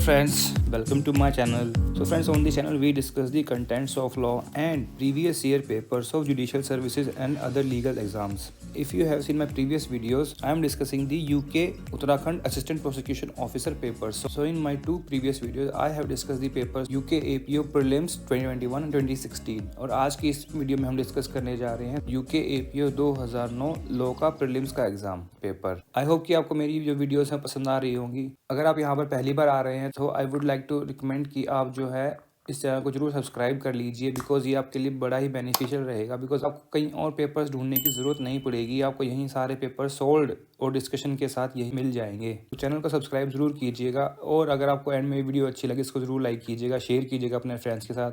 friends, welcome to my channel. So friends, on this channel we discuss the contents of law and previous year papers of judicial services and other legal exams. If you have seen my previous videos, I am discussing the UK Uttarakhand Assistant Prosecution Officer papers. So in my two previous videos, I have discussed the papers UK APO Prelims 2021 and 2016 और आज की इस video में हम discuss करने जा रहे हैं UK APO 2009 लॉ का प्रीलिम्स का एग्जाम पेपर। आई होप कि आपको मेरी जो वीडियोस हैं पसंद आ रही होंगी। अगर आप यहाँ पर पहली बार आ रहे हैं तो I would like to recommend कि आप जो है इस चैनल को जरूर सब्सक्राइब कर लीजिए, बिकॉज ये आपके लिए बड़ा ही बेनिफिशियल रहेगा। बिकॉज आपको कहीं और पेपर्स ढूंढने की ज़रूरत नहीं पड़ेगी, आपको यहीं सारे पेपर सोल्ड और डिस्कशन के साथ यही मिल जाएंगे। तो चैनल को सब्सक्राइब जरूर कीजिएगा और अगर आपको एंड में वीडियो अच्छी लगे इसको ज़रूर लाइक कीजिएगा, शेयर कीजिएगा अपने फ्रेंड्स के साथ।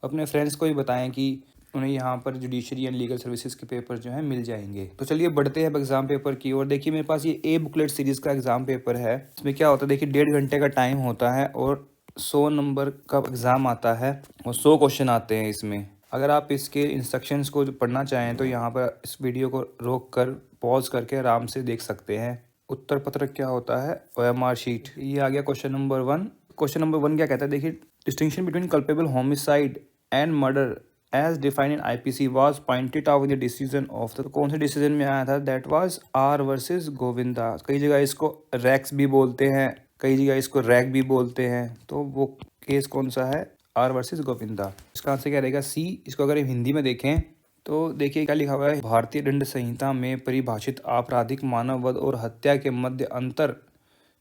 अपने फ्रेंड्स को भी बताएं कि उन्हें यहाँ पर जुडिशरी एंड लीगल सर्विसेज के पेपर जो हैं मिल जाएंगे। तो चलिए बढ़ते हैं अब एग्जाम पेपर की ओर। देखिए मेरे पास ये ए बुकलेट सीरीज का एग्जाम पेपर है। इसमें क्या होता है, देखिए 1.5 घंटे का टाइम होता है और 100 नंबर का एग्जाम आता है और 100 क्वेश्चन आते हैं इसमें। अगर आप इसके इंस्ट्रक्शंस को पढ़ना चाहें तो यहाँ पर इस वीडियो को रोक कर पॉज करके आराम से देख सकते हैं। उत्तर पत्रक क्या होता है, OMR शीट। ये आ गया क्वेश्चन नंबर 1। क्वेश्चन नंबर 1 क्या कहता है, देखिए distinction between culpable homicide and murder as defined in IPC was pointed out in the decision of the. कौन से डिसीजन में आया था, that was R versus Govinda. कई जगह इसको रैक्स भी बोलते हैं, कई जगह इसको रैक भी बोलते हैं। तो वो केस कौन सा है, R वर्सेस गोविंदा। इसका आंसर क्या रहेगा, C। इसको अगर हिंदी में देखें तो देखिए क्या लिखा हुआ है, भारतीय दंड संहिता में परिभाषित आपराधिक मानववध और हत्या के मध्य अंतर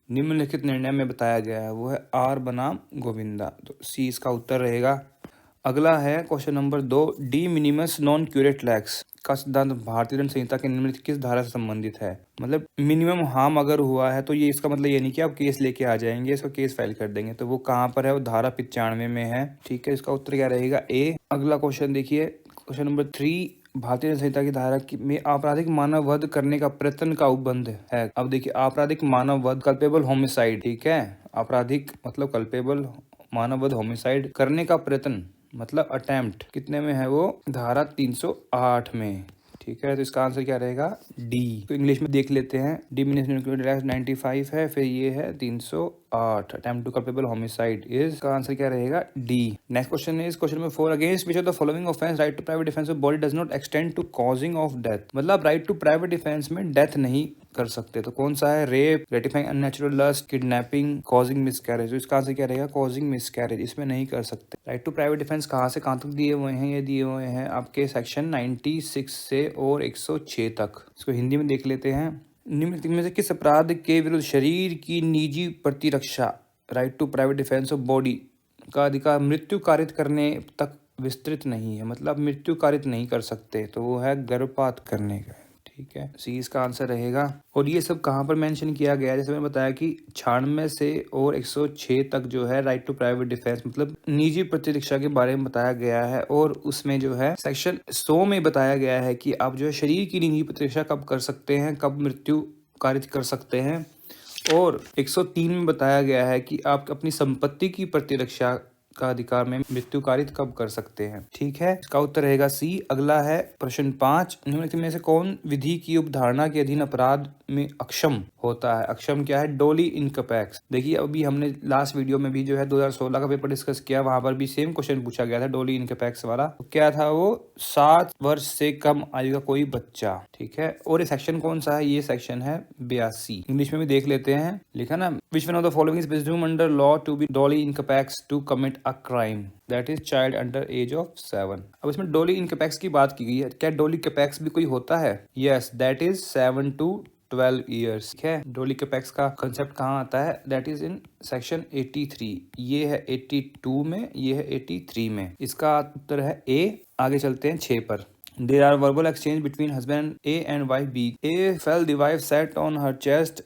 निम्नलिखित निर्णय में बताया गया है, वो है R बनाम गोविंदा। तो C इसका उत्तर रहेगा। अगला है question number 2, D minimus non curate lakhs का सिद्धांत भारतीय दंड संहिता के निम्नलिखित किस धारा से संबंधित है। मतलब मिनिमम हार्म अगर हुआ है तो ये इसका मतलब ये नहीं कि आप केस लेके आ जाएंगे, इसका केस फाइल कर देंगे। तो वो कहाँ पर है, वो धारा 95 में है। ठीक है, इसका उत्तर क्या रहेगा, ए। अगला क्वेश्चन देखिए, क्वेश्चन नंबर 3, भारतीय संहिता की धारा में आपराधिक मानव वध करने का प्रयत्न का उपबंध है। अब देखिए आपराधिक मानव वध, कल्पेबल होमिसाइड, ठीक है, आपराधिक मतलब कल्पेबल मानव वध होमिसाइड करने का प्रयत्न मतलब अटेम्प्ट कितने में है, वो धारा 308 में। ठीक है, तो इसका आंसर क्या रहेगा, डी। तो इंग्लिश में देख लेते हैं, डी मीन्स 95 है, फिर ये है 308, attempt to culpable homicide is. का आंसर क्या रहेगा, D. Next question is question number 4, against which of the following offence right to private defence of body does not extend to causing of death. मतलब right to private defence में death नहीं कर सकते। तो कौन सा है, rape, gratifying unnatural lust, kidnapping, causing miscarriage. तो इसका आंसर क्या रहेगा, कॉजिंग मिसकैरेज, इसमें नहीं कर सकते। राइट टू प्राइवेट डिफेंस कहाँ से कहाँ तक दिए हुए हैं, ये दिए हुए हैं आपके सेक्शन 96 से और 106 तक। इसको हिंदी में देख लेते हैं। निम्नलिखित में से किस अपराध के विरुद्ध शरीर की निजी प्रतिरक्षा, right to private defence of body का अधिकार मृत्यु कारित करने तक विस्तृत नहीं है। मतलब मृत्यु कारित नहीं कर सकते, तो वो है गर्भपात करने का। ठीक है, सी इसका आंसर रहेगा। और ये सब कहाँ पर मेंशन किया गया है, जैसे मैंने बताया कि 96 से और 106 तक जो है राइट टू प्राइवेट डिफेंस मतलब निजी प्रतिरक्षा के बारे में बताया गया है। और उसमें जो है सेक्शन 100 में बताया गया है कि आप जो है शरीर की निजी प्रतिरक्षा कब कर सकते हैं, कब मृत्यु कारित कर सकते हैं। और 103 में बताया गया है कि आप अपनी संपत्ति की प्रतिरक्षा का अधिकार में मृत्यु कारित कब कर सकते हैं। ठीक है, इसका उत्तर रहेगा सी। अगला है प्रश्न 5, निम्नलिखित में से कौन विधि की उपधारणा के अधीन अपराध में अक्षम होता है। अक्षम क्या है, डोली इनकैपेक्स। देखिए अभी हमने लास्ट वीडियो में भी जो है 2016 का पेपर डिस्कस किया, वहां पर भी सेम क्वेश्चन पूछा गया था डोली इनकैपेक्स वाला। तो क्या था वो, 7 वर्ष से कम आयु का कोई बच्चा। ठीक है, और ये सेक्शन कौन सा है, ये सेक्शन है 82। इंग्लिश में भी देख लेते हैं, लिखा ना, which one of the following is presumed under law to be doli incapax to commit a crime, that is child under age of 7। अब इसमें डोली इनकैपेक्स की बात की गई है, क्या डोली कैपेक्स भी कोई होता है, yes, that is 7 to 12 years. ठीक है, डोली कैपेक्स का कंसेप्ट कहाँ आता है, दैट इज इन सेक्शन 83। ये है 82 में, ये है 83 में। इसका उत्तर है ए। आगे चलते हैं 6 पर। There are verbal exchange between husband A and wife B. A felt the wife sat on her chest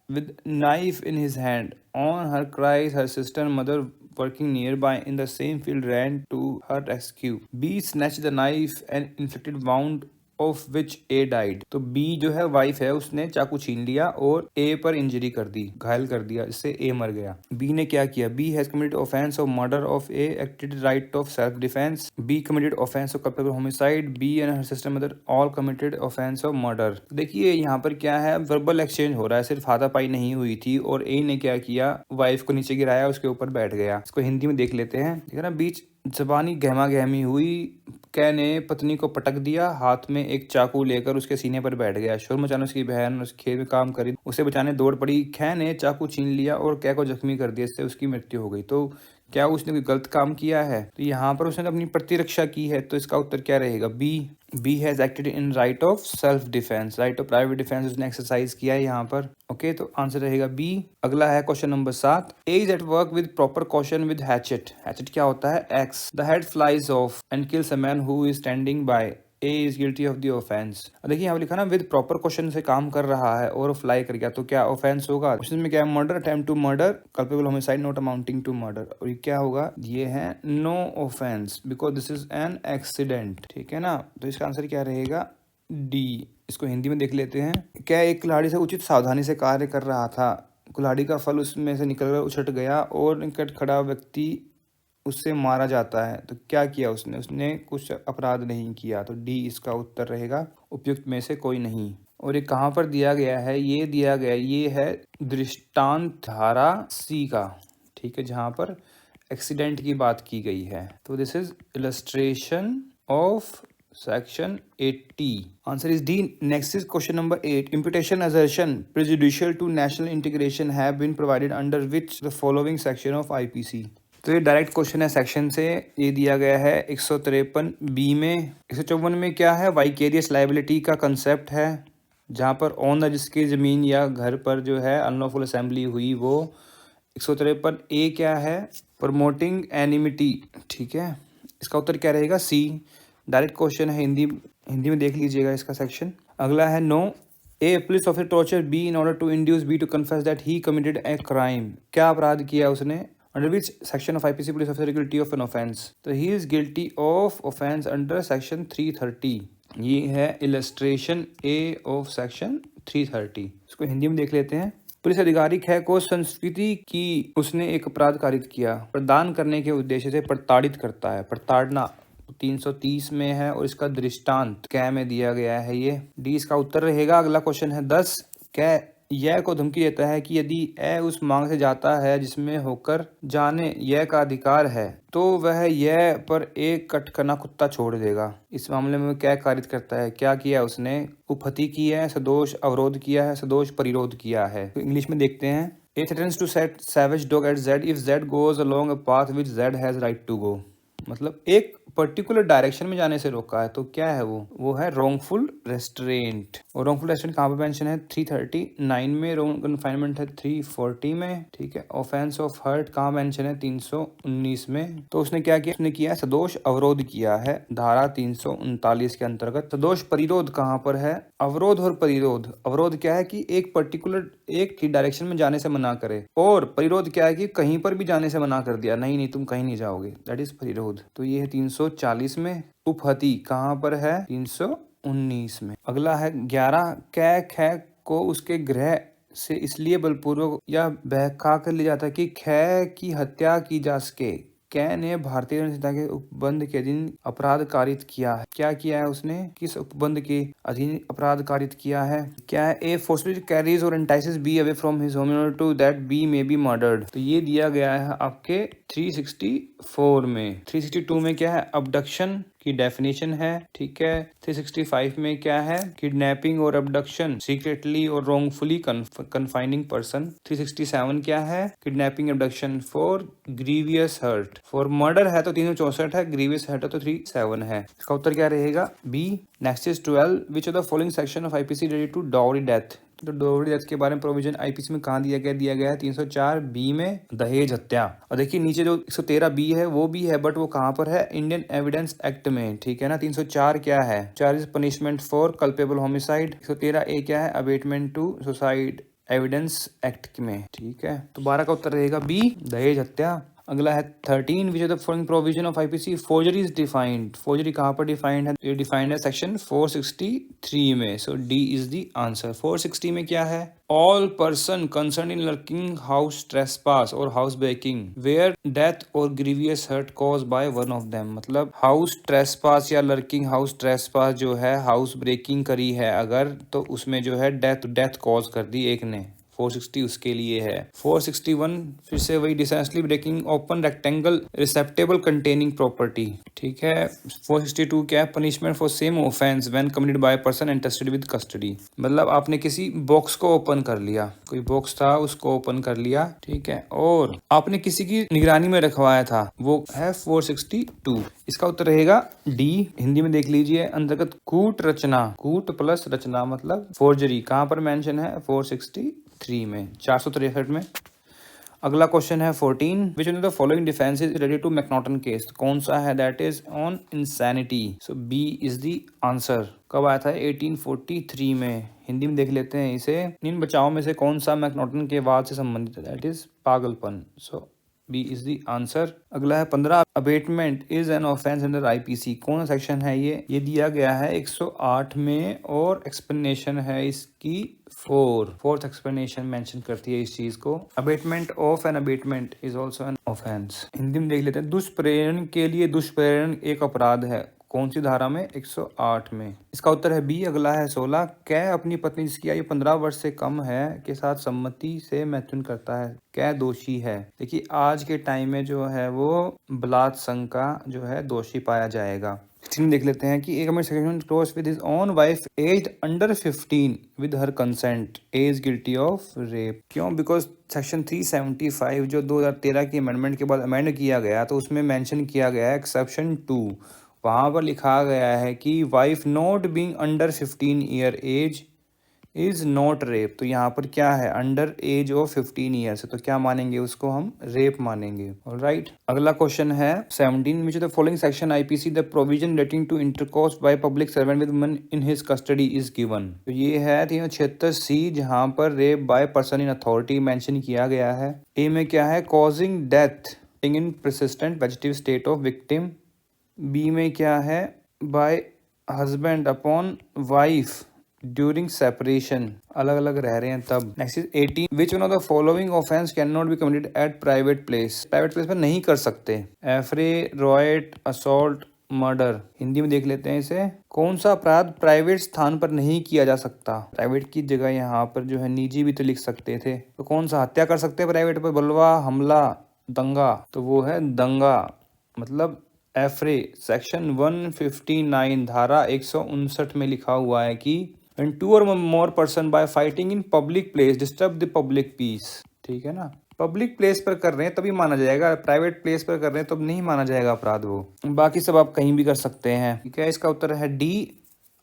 with knife in his hand. On her cries, her sister and mother working nearby in the same field ran to her rescue. B snatched the knife and inflicted wound of which A died. तो B जो है wife है, उसने चाकू छीन लिया और ए पर इंजरी कर दी, घायल कर दिया, इससे ए मर गया। बी ने क्या किया? B has committed offence of murder of A, acted right of self defence. B committed offence of culpable homicide. B and her sister mother all committed offence of murder. देखिए यहाँ पर क्या है, वर्बल एक्सचेंज हो रहा है, सिर्फ हाथापाई नहीं हुई थी। और ए ने क्या किया? वाइफ को नीचे गिराया, उसके ऊपर बैठ गया। इसको हिंदी में देख लेते हैं। ठीक है ना, बीच जबानी गहमा गहमी हुई। कै ने पत्नी को पटक दिया, हाथ में एक चाकू लेकर उसके सीने पर बैठ गया। शोर मचाने उसकी बहन उस खेत में काम करी, उसे बचाने दौड़ पड़ी। कै ने चाकू छीन लिया और कै को जख्मी कर दिया, इससे उसकी मृत्यु हो गई। तो क्या उसने कोई गलत काम किया है? तो यहाँ पर उसने अपनी प्रतिरक्षा की है, तो इसका उत्तर क्या रहेगा? B. B has acted in right of self defence, right of private defence उसने एक्सरसाइज किया है यहाँ पर। ओके, तो आंसर रहेगा बी। अगला है question number 7। A is at work with proper caution with hatchet. Hatchet क्या होता है? X. The head flies of and kills a man who is standing bye. A is guilty of the offence. देखिए यहाँ लिखा ना, with proper question से काम कर रहा है और फ्लाई कर गया, तो क्या ऑफेंस होगा? क्वेश्चन में क्या है? Murder, attempt to murder, culpable homicide not amounting to murder. और ये क्या होगा? ये है no offence because this is an accident. ठीक है ना, तो इसका आंसर क्या रहेगा? डी। इसको हिंदी में देख लेते हैं। क्या एक खिलाड़ी से उचित सावधानी से कार्य कर रहा था, कुल्हाड़ी का फल उसमें से निकलकर उछट गया और निकट खड़ा व्यक्ति उससे मारा जाता है, तो क्या किया उसने? उसने कुछ अपराध नहीं किया, तो डी इसका उत्तर रहेगा, उपयुक्त में से कोई नहीं। और ये कहाँ पर दिया गया है? ये दिया गया, ये है दृष्टांत धारा सी का। ठीक है, जहाँ पर एक्सीडेंट की बात की गई है। तो this is illustration of section 80। Answer is D. Next is question number 8। Imputation assertion prejudicial to national integration have been provided under which the following section of IPC। तो ये डायरेक्ट क्वेश्चन है section से। ये दिया गया है 153 B में। 154 में क्या है? वाइकेरियस लाइबिलिटी का कंसेप्ट है, जहाँ पर ओनर जिसकी ज़मीन या घर पर जो है अनलॉफुल असेंबली हुई वो। 153 ए क्या है? Promoting enmity. ठीक है, इसका उत्तर क्या रहेगा? सी। डायरेक्ट क्वेश्चन है, हिंदी में देख लीजिएगा इसका सेक्शन। अगला है no. A police officer torture B in order to induce B to confess that he committed a crime. क्या अपराध किया उसने? Under which section of IPC police officer is guilty of an offence? तो he is guilty of offence under section 330। ये है illustration A of section 330। इसको हिंदी में देख लेते हैं। पुलिस अधिकारी कै को संस्कृति की उसने एक अपराध कारित किया, प्रदान करने के उद्देश्य से प्रताड़ित करता है। प्रताड़ना 330 में है और इसका दृष्टांत कै में दिया गया है। ये डी इसका उत्तर रहेगा। अगला क्वेश्चन है 10। कै यह को धमकी देता है कि यदि ए उस मांग से जाता है जिसमें होकर जाने यह का अधिकार है, तो वह यह पर एक कटकना कुत्ता छोड़ देगा। इस मामले में क्या कारित करता है? क्या किया उसने? उपहति की है, सदोष अवरोध किया है, सदोष परिरोध किया है। तो इंग्लिश में देखते हैं। A threatens to set savage dog at Z if Z goes along a path which Z has right to go. मतलब एक पर्टिकुलर डायरेक्शन में जाने से रोका है, तो क्या है वो है रॉन्गफुल रेस्ट्रेंट। और रॉन्गफुल रेस्ट्रेंट कहाँ पे मेंशन है? 339 में। रॉन्ग कन्फाइनमेंट है 340 में। ठीक है, ऑफेंस ऑफ हर्ट कहाँ मेंशन है? 319 में। तो उसने क्या किया? उसने किया सदोष अवरोध किया है, धारा 339 के अंतर्गत। सदोष परिरोध कहाँ पर है? अवरोध और परिरोध। अवरोध क्या है कि एक पर्टिकुलर एक ही डायरेक्शन में जाने से मना करे, और परिरोध क्या है कि कहीं पर भी जाने से मना कर दिया, नहीं तुम कहीं नहीं जाओगे, दैट इज परिरोध। तो ये है 340 में। उपहति कहाँ पर है? 319 में। अगला है 11। कै खे को उसके गृह से इसलिए बलपूर्वक या बहका कर ले जाता है कि खे की हत्या की जा सके। कै ने भारतीय संहिता के उपबंध के अधीन अपराध कारित किया है। क्या किया है उसने? किस उपबंध के अधीन अपराध कारित किया है? क्या है? ए फोर्सफुली कैरीज और entices B away from his home in order to that B may be murdered. तो ये दिया गया है आपके 364 में। 362 में क्या है? अबडक्शन की डेफिनेशन है। ठीक है, 365 में क्या है? किडनैपिंग और अबडक्शन, सीक्रेटली और रॉन्गफुली कन्फाइनिंग पर्सन। 367 क्या है? Kidnapping abduction for grievous hurt. For murder है तो 364 है, ग्रीवियस हर्ट है तो 37 है। इसका उत्तर क्या रहेगा? B. Next is 12। Which of the following section of IPC related to dowry death. तो डाउरी डेथ के बारे में प्रोविजन आईपीसी में कहाँ दिया गया है? 304 बी में, दहेज हत्या। और देखिए नीचे जो 113 बी है वो भी है, बट वो कहाँ पर है? इंडियन एविडेंस एक्ट में। ठीक है ना। 304 क्या है? Charge punishment for culpable homicide. 113 A क्या है? Abetment to suicide evidence act में। ठीक है, तो 12 का उत्तर रहेगा बी, दहेज हत्या। अगला है 13, विच of the following provision of IPC forgery is defined. Forgery कहाँ पर डिफाइंड है? ये डिफाइंड है सेक्शन 463 में। So D is the answer. 460 में क्या है? All person concern in lurking house trespass और हाउस ब्रेकिंग वेयर डेथ और grievous hurt cause by one of them. मतलब हाउस ट्रेसपास या लर्किंग हाउस ट्रेसपास जो है, हाउस ब्रेकिंग करी है अगर, तो उसमें जो है डेथ कॉज कर दी एक ने। 460 उसके लिए है। 461 फिर से वही, dishonestly breaking open rectangle receptacle containing property. ठीक है। 462 क्या है? Punishment for same offence when committed by person entrusted with custody. मतलब आपने किसी बॉक्स को ओपन कर लिया, कोई बॉक्स था उसको ओपन कर लिया, ठीक है, और आपने किसी की निगरानी में रखवाया था, वो है 462। इसका उत्तर रहेगा डी। हिंदी में देख लीजिए, अंतर्गत कूट रचना, कूट प्लस रचना मतलब फोर्जरी, कहाँ पर मेंशन है? 463 में, 463 में। अगला क्वेश्चन है 14, which one of the following defences related to McNaughton case. कौन सा है? That is on insanity. So B is the answer. कब आया था? 1843 में। हिंदी में देख लेते हैं इसे। इन बचावों में से कौन सा मैकनॉटन के वाद से संबंधित है? दैट इज पागलपन। So B is the answer. अगला है 15, abetment is an offence under IPC. कौन सा सेक्शन है ये दिया गया है 108 में, और एक्सप्लेनेशन है इसकी 4th एक्सप्लेनेशन मेंशन करती है इस चीज को। Abetment of an abetment is also an offence. Hindi में देख लेते हैं, दुष्प्रेरण के लिए दुष्प्रेरण एक अपराध है। कौन सी धारा में? 108 में। इसका उत्तर है बी। अगला है 16, कै अपनी पत्नी जिसकी आयु 15 वर्ष से कम है के साथ सम्मति से मैथुन करता है, कै दोषी है। देखिए आज के टाइम में जो है वो बलात्संग का जो है दोषी पाया जाएगा। देख लेते हैं कि एक close with his own wife aged under 15 with her consent is guilty of rape. क्यों? बिकॉज सेक्शन 375 जो 2013 की अमेंडमेंट के बाद अमेंड किया गया, तो उसमें मेंशन किया गया है एक्सेप्शन 2। वहां पर लिखा गया है कि wife not being under 15 year age is not rape. तो यहाँ पर क्या है? अंडर एज ऑफ 15 ईयर्स, तो क्या मानेंगे उसको? हम रेप मानेंगे। ऑलराइट। अगला क्वेश्चन है 17, which of the following section IPC the provision relating to intercourse by public servant with woman in his custody is given. तो ये है 376 सी, जहाँ पर rape by person in authority mention किया गया है। ए में क्या है? Causing death in persistent vegetative state of victim. B में क्या है? By husband upon wife during separation, अलग अलग रह रहे हैं तब। Next is 18, which one of the following offence can not be committed at private place. Private place पर नहीं कर सकते। Affray, riot, assault, murder. Hindi में देख लेते हैं इसे। कौन सा अपराध प्राइवेट स्थान पर नहीं किया जा सकता? प्राइवेट की जगह यहाँ पर जो है निजी भी तो लिख सकते थे। तो कौन सा? हत्या कर सकते हैं प्राइवेट पर, बलवा, हमला, दंगा, तो वो है दंगा। मतलब एफ्रे सेक्शन 159 धारा 159 में लिखा हुआ है कि when two or more person by fighting in public place disturb the public peace। ठीक है ना? पब्लिक प्लेस पर कर रहे हैं तभी माना जाएगा, प्राइवेट प्लेस पर कर रहे हैं तब नहीं माना जाएगा अपराध वो। बाकी सब आप कहीं भी कर सकते हैं। ठीक है, इसका उत्तर है डी।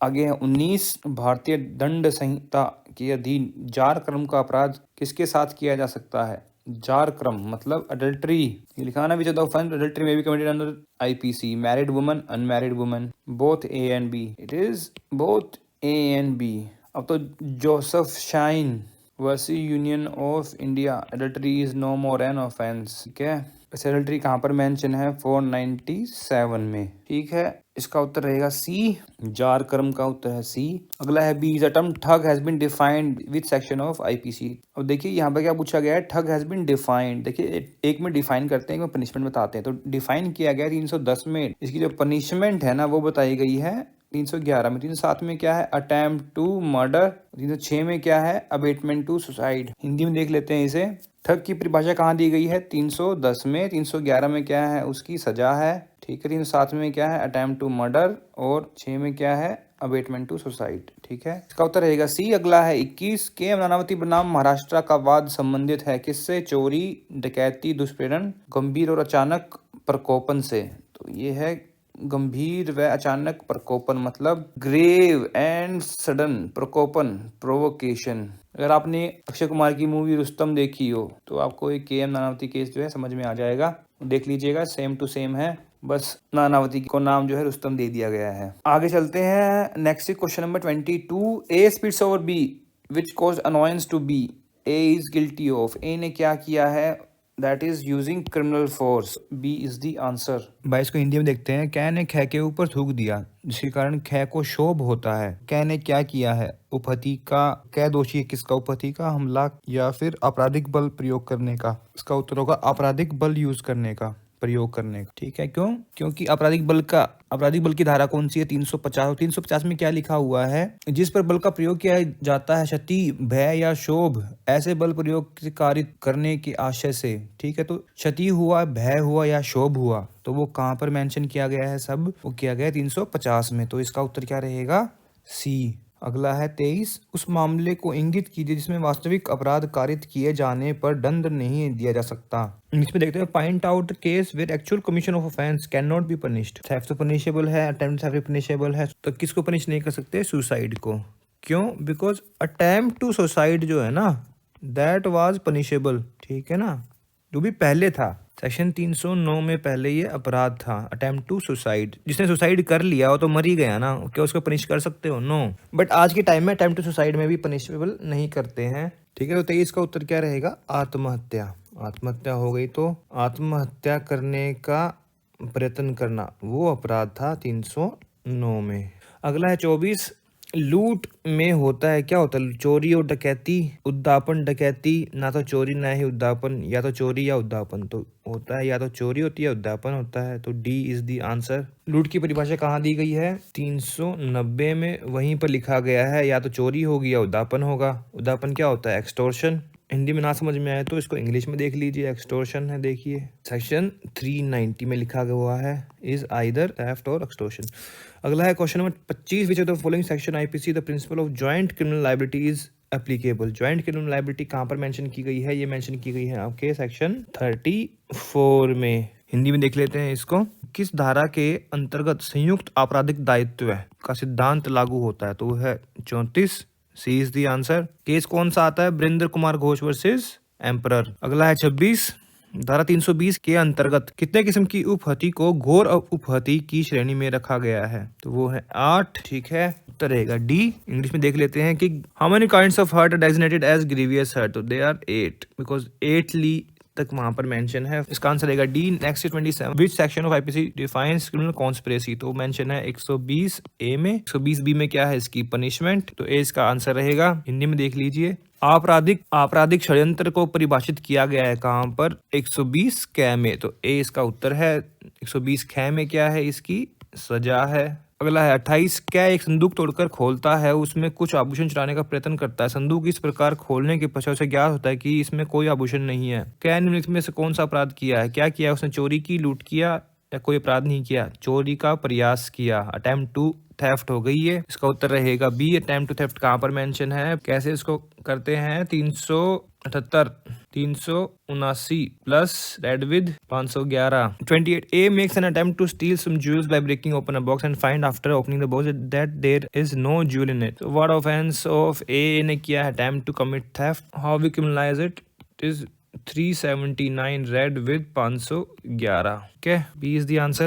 आगे है 19, भारतीय दंड संहिता के अधीन जार कर्म का अपराध किसके साथ किया जा सकता है? जार क्रम मतलब अडल्ट्री। ये लिखा ना, which of the offence adultery may be committed under IPC. Married woman, unmarried woman, both A and B. It is both A and B. अब तो Joseph Shine versus union of India, adultery is no more an offence. ठीक है, वैसे adultery कहाँ पर mention है? 497 में। ठीक है, इसका उत्तर रहेगा सी। जार कर्म का उत्तर है सी। अगला है B, the term thug has been defined with section of IPC. अब देखिए यहाँ पर क्या पूछा गया है? ठग हैज बीन डिफाइंड। देखिए एक में डिफाइन करते हैं, एक में पनिशमेंट बताते हैं। तो डिफाइन किया गया 310 में, इसकी जो पनिशमेंट है ना वो बताई गई है 311 में। 307 में क्या है? Attempt to murder. 306 में क्या है? Abetment to suicide. हिंदी में देख लेते हैं इसे। ठग की परिभाषा कहाँ दी गई है? 310 में। 311 में क्या है? उसकी सजा है। ठीक है, 307 में क्या है? अटेम्प्ट टू मर्डर, और 6 में क्या है? Abetment to suicide. ठीक है, इसका उत्तर रहेगा सी। अगला है 21, के नानावती बनाम महाराष्ट्र का वाद संबंधित है किससे? चोरी, डकैती, दुष्प्रेरण, गंभीर और अचानक प्रकोपन से। तो ये है गंभीर व अचानक प्रकोपन, मतलब ग्रेव एंड सडन प्रकोपन, प्रोवोकेशन। अगर आपने अक्षय कुमार की मूवी रुस्तम देखी हो तो आपको एक के एम नानावती केस जो है समझ में आ जाएगा। देख लीजिएगा, सेम टू सेम है, बस नानावती को नाम जो है रुस्तम दे दिया गया है। आगे चलते हैं। Next question number 22, A speeds over B which cause annoyance to B, A is guilty of. A ने क्या किया है? That is using criminal force. B is the answer. भाई इसको हिंदी में देखते हैं। कै ने खे के ऊपर थूक दिया जिसके कारण खे को क्षोभ होता है। कै ने क्या किया है? उपहति का। कै दोषी है किसका? उपहति का। हमला या फिर आपराधिक बल प्रयोग करने का। इसका उत्तर होगा आपराधिक बल यूज करने का, प्रयोग करने का। ठीक है, क्यों? क्योंकि आपराधिक बल की धारा कौन सी है? 350। 350 में क्या लिखा हुआ है? जिस पर बल का प्रयोग किया जाता है क्षति, भय या क्षोभ, ऐसे बल प्रयोग से कारित करने के आशय से। ठीक है, तो क्षति हुआ, भय हुआ या क्षोभ हुआ, तो वो कहाँ पर मेंशन किया गया है? सब वो किया गया है 350 में। तो इसका उत्तर क्या रहेगा? सी। अगला है 23। उस मामले को इंगित कीजिए जिसमें वास्तविक अपराध कारित किए जाने पर दंड नहीं दिया जा सकता। इसमें देखते हैं, point out case with actual commission of offence can not be punished. Theft तो पनिशेबल है, अटेम्प्ट थेफ्ट पनिशेबल है, तो किसको पनिश नहीं कर सकते? सुसाइड को। क्यों? बिकॉज अटेम्प्ट टू सुसाइड जो है ना, दैट वाज पनिशेबल। ठीक है ना, जो भी पहले था सेक्शन 309 में पहले ये अपराध था, अटेम्प्ट टू सुसाइड। जिसने सुसाइड कर लिया हो तो मर ही गया ना, क्या उसको पनिश कर सकते हो? नो। बट आज के टाइम में अटेम्प्ट टू सुसाइड में भी पनिशेबल नहीं करते हैं। ठीक है, तो 23 का उत्तर क्या रहेगा? आत्महत्या। आत्महत्या हो गई तो आत्महत्या करने का प्रयत्न करना वो अपराध था 309 में। अगला है 24। लूट में होता है, क्या होता है? चोरी और डकैती, उद्दापन डकैती, ना तो चोरी ना ही उद्दापन, या तो चोरी या उद्दापन। तो होता है या तो चोरी होती है, उद्दापन होता है, तो डी इज द आंसर। लूट की परिभाषा कहाँ दी गई है? 390 में वहीं पर लिखा गया है, या तो चोरी होगी या उद्दापन होगा। उद्दापन क्या होता है? एक्सटोर्शन। हिंदी में ना समझ में आए तो इसको इंग्लिश में देख लीजिए, एक्सटोर्शन है। देखिए सेक्शन 390 में लिखा हुआ है, इज आइदर थेफ्ट और एक्सटोर्शन। अगला है question number 25। Which of the following section IPC the principle of joint criminal liability is applicable. Joint criminal liability कहाँ पर मेंशन की गई है? ये मेंशन की गई है आपके सेक्शन 34 में। हिंदी में देख लेते हैं इसको। किस धारा के अंतर्गत संयुक्त आपराधिक दायित्व का सिद्धांत लागू होता है? तो वो है 34। सी इज द आंसर। केस कौन सा आता है? बृंदर कुमार घोष वर्सेस एम्परर। अगला है 26। धारा 320 के अंतर्गत कितने किस्म की उपहति को घोर उपहति की श्रेणी में रखा गया है? तो वो है 8। ठीक है, उत्तर रहेगा डी। इंग्लिश में देख लेते हैं कि how many kinds of hurt are designated as grievous hurt? तो दे आर 8 बिकॉज 8 ली तक वहां पर मेंशन है। इसका आंसर रहेगा D. Next 27। Which section of IPC defines criminal conspiracy? तो मेंशन है 120 ए में। 120 बी में क्या है इसकी? पनिशमेंट। तो ए इसका आंसर रहेगा। हिंदी में देख लीजिए, आपराधिक षड्यंत्र को परिभाषित किया गया है कहां पर? 120 कै में। तो ए इसका उत्तर है। 120 कै में क्या है? इसकी सजा है। अगला है 28। क्या एक संदूक तोड़कर खोलता है, उसमें कुछ आभूषण चुराने का प्रयत्न करता है। संदूक इस प्रकार खोलने के पश्चात उसे ज्ञात होता है कि इसमें कोई आभूषण नहीं है। क्या निम्नलिखित में से कौन सा अपराध किया है? क्या किया? उसने चोरी की, लूट किया, या कोई अपराध नहीं किया? चोरी का प्रयास किया, अटेम्प्ट टू थेफ्ट हो गई है। इसका उत्तर रहेगा बी। अटेम्प्ट टू थेफ्ट कहाँ पर मेंशन है? कैसे इसको करते हैं? 378 379 plus read with 511। 28 A makes an attempt to steal some jewels by breaking open a box and find after opening the box that there is no jewel in it. So what offense of A ने किया है? attempt to commit theft. How we criminalize it? It is 379 red with 511. Okay, B is the answer.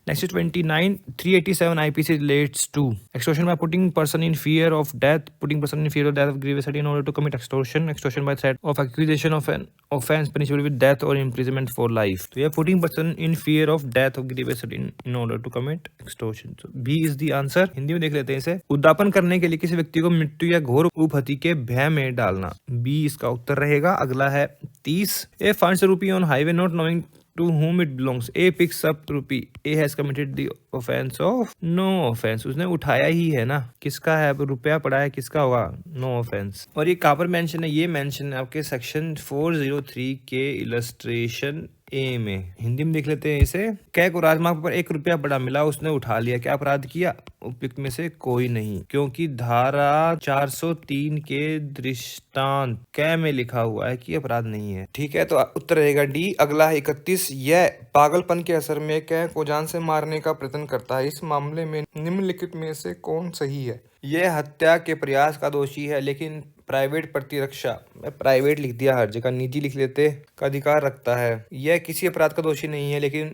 Next is 29. 387 IPC relates to extortion by putting person in fear of death, of grievous hurt in order to commit extortion by threat of accusation of an offense punishable with death or imprisonment for life. So we are putting person in fear of death of grievous hurt in order to commit extortion. So B is the answer. Hindi में देख लेते हैं इसे। उद्दापन करने के लिए किसी व्यक्ति को मृत्यु या घोर उपहति के भय में डालना। B इसका उत्तर रहेगा। अगला है 30। A finds a rupee on highway not knowing to whom it belongs. A picks up rupee. A has committed the offense of no offense. उसने उठाया ही है ना, किसका है? रुपया पड़ा है, किसका होगा? no offense. और ये कहाँ पर मेंशन है? ये मेंशन है आपके सेक्शन 403 के इलस्ट्रेशन ए में। हिंदी में देख लेते हैं इसे। कै को राजमार्ग पर 1 रुपया बड़ा मिला, उसने उठा लिया। क्या अपराध किया? उपयुक्त में से कोई नहीं, क्योंकि धारा 403 के दृष्टांत कै में लिखा हुआ है कि अपराध नहीं है। ठीक है, तो उत्तर रहेगा डी। अगला है 31। यह पागलपन के असर में कै को जान से मारने का प्रयत्न करता है। इस मामले में निम्नलिखित में से कौन सही है? यह हत्या के प्रयास का दोषी है, लेकिन प्राइवेट प्रतिरक्षा, प्राइवेट लिख दिया हर जगह, निजी लिख लेते, का अधिकार रखता है। यह किसी अपराध का दोषी नहीं है, लेकिन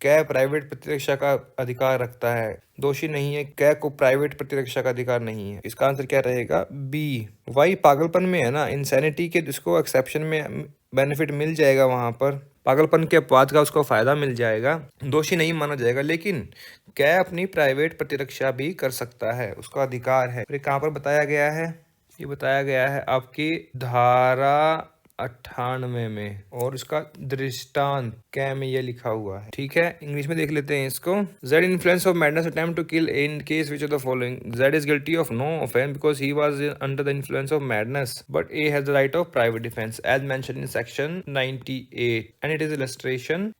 कै प्राइवेट प्रतिरक्षा का अधिकार रखता है। दोषी नहीं है, कै को प्राइवेट प्रतिरक्षा का अधिकार नहीं है। इसका आंसर क्या रहेगा? बी। वाई पागलपन में है ना, इंसैनिटी के जिसको एक्सेप्शन में बेनिफिट मिल जाएगा, वहां पर पागलपन के अपवाद का उसको फायदा मिल जाएगा, दोषी नहीं माना जाएगा। लेकिन क्या अपनी प्राइवेट प्रतिरक्षा भी कर सकता है, उसका अधिकार है। फिर कहाँ पर बताया गया है, ये बताया गया है आपकी धारा 98 में, और उसका दृष्टांत क्या में ये लिखा हुआ है। ठीक है, इंग्लिश में देख लेते हैं इसको। Z influence of madness attempt to kill in case which of the following: Z is guilty of no offense because he was under the influence of madness, but A has the right of private defense as mentioned in section 98, and it is illustration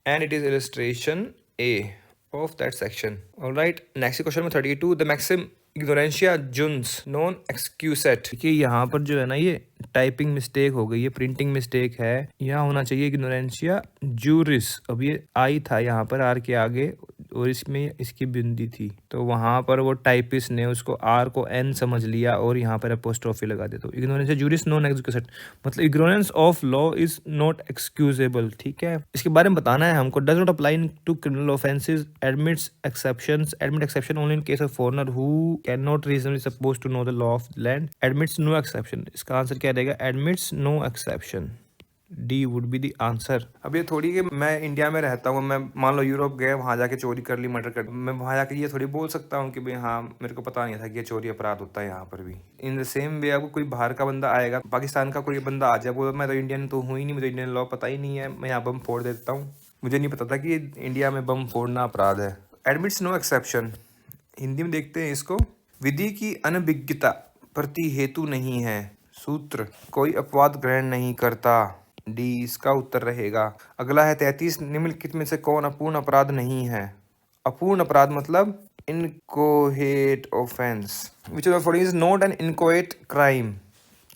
A of that section. All right, next question number 32, the maxim ignorantia juns non excusat। देखिए यहाँ पर जो है ना, ये typing mistake हो गई है, प्रिंटिंग मिस्टेक है। यहाँ होना चाहिए इग्नोरेंशिया जूरिस। अब ये आई था यहाँ पर आर के आगे, और इसमें इसकी बिंदी थी, तो वहां पर वो टाइपिस्ट ने उसको आर को एन समझ लिया और यहाँ पर अपोस्ट्रोफी लगा दे। तो इग्नोरेंशिया जूरिस नॉन एक्सक्यूजेबल, मतलब ignorance of law is not excusable. ठीक है, इसके बारे में बताना है हमको। Does not apply to criminal offences, admits exceptions, admit exception only in case of foreigner who can not reasonably suppose to know the law of land, admits no exception. इसका answer क्या रहेगा, admits no exception. D would be the answer. अब ये थोड़ी कि मैं India में रहता हूँ, मैं मान लो यूरोप गए, वहाँ जाके चोरी कर ली, मर्डर कर, मैं वहाँ जाके ये थोड़ी बोल सकता हूँ कि भाई हाँ मेरे को पता नहीं था कि ये चोरी अपराध होता है यहाँ पर भी। इन द सेम वे आपको कोई बाहर का बंदा आएगा, पाकिस्तान का कोई बंदा आ जाए, बोलो मैं तो इंडियन तो हूँ ही नहीं, मुझे इंडियन लॉ पता ही नहीं है, मैं यहाँ बम फोड़ देता हूँ, मुझे नहीं पता था कि इंडिया में बम फोड़ना अपराध है। एडमिट्स नो एक्सेप्शन, हिंदी में देखते हैं इसको। विधि की अनभिज्ञता प्रति हेतु नहीं है, सूत्र कोई अपवाद ग्रहण नहीं करता। डी इसका उत्तर रहेगा। अगला है 33, निम्नलिखित में से कौन अपूर्ण अपराध नहीं है। अपूर्ण अपराध मतलब inchoate offence, which of the is not an inchoate crime.